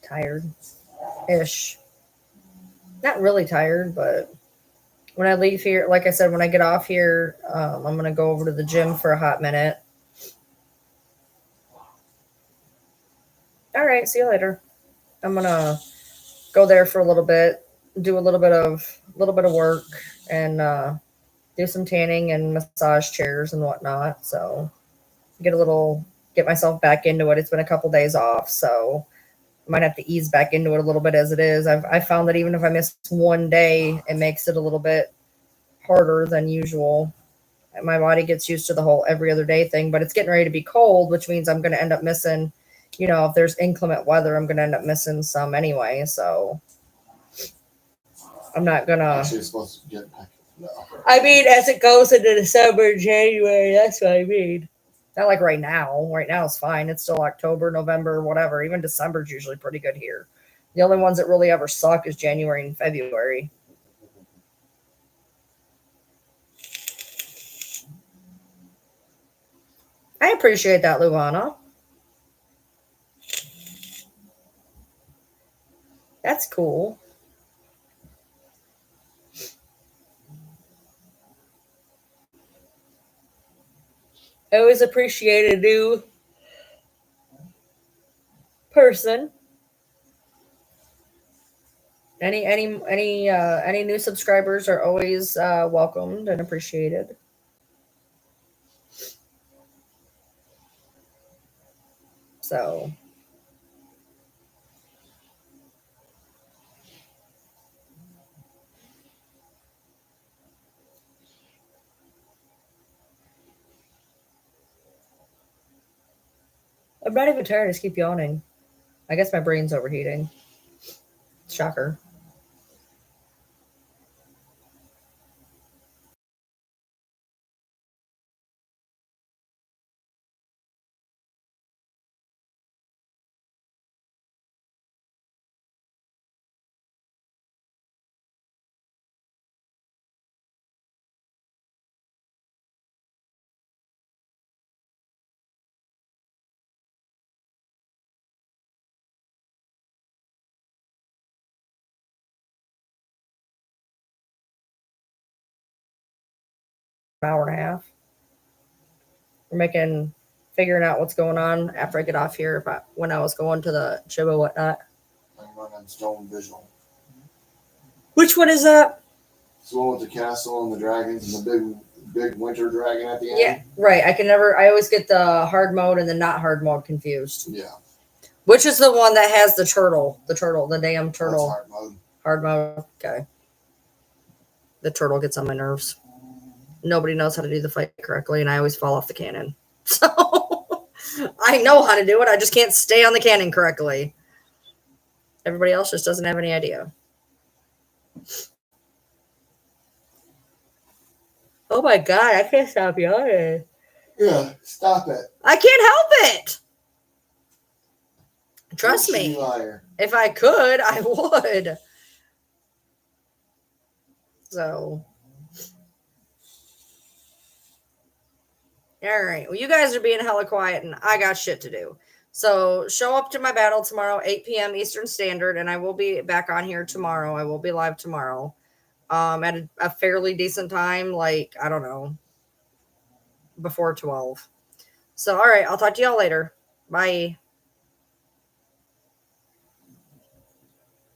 Tired-ish. Not really tired, but when I leave here, like I said, when I get off here, I'm going to go over to the gym for a hot minute. All right, see you later. I'm going to go there for a little bit, do a little bit of work, and do some tanning and massage chairs and whatnot. So get myself back into it. It's been a couple days off, so I might have to ease back into it a little bit as it is. I found that even if I miss one day, it makes it a little bit harder than usual. My body gets used to the whole every other day thing, but it's getting ready to be cold, which means I'm going to end up missing, if there's inclement weather, I'm going to end up missing some anyway. So I'm not going to. Actually, it's supposed to get back. No. I mean, as it goes into December, January, that's what I mean. Not like right now. Right now it's fine. It's still October, November, whatever. Even December's usually pretty good here. The only ones that really ever suck is January and February. I appreciate that, Luana. That's cool. I always appreciate a new person. Any new subscribers are always welcomed and appreciated. So I'm not even tired. I just keep yawning. I guess my brain's overheating. Shocker. Hour and a half. We're figuring out what's going on after I get off here. When I was going to the gym and whatnot. I'm running Stone Visual. Which one is that? It's the one with the castle and the dragons and the big winter dragon at the end. Yeah, right. I always get the hard mode and the not hard mode confused. Yeah. Which is the one that has the turtle? The damn turtle. That's hard mode. Hard mode. Okay. The turtle gets on my nerves. Nobody knows how to do the fight correctly, and I always fall off the cannon. So I know how to do it. I just can't stay on the cannon correctly. Everybody else just doesn't have any idea. Oh my God, I can't stop yawning. Yeah, stop it. I can't help it. Trust me. Liar. If I could, I would. So All right. Well, you guys are being hella quiet, and I got shit to do. So show up to my battle tomorrow, 8 p.m. Eastern Standard, and I will be back on here tomorrow. I will be live tomorrow, at a fairly decent time, like I don't know, before 12. So all right, I'll talk to y'all later. Bye.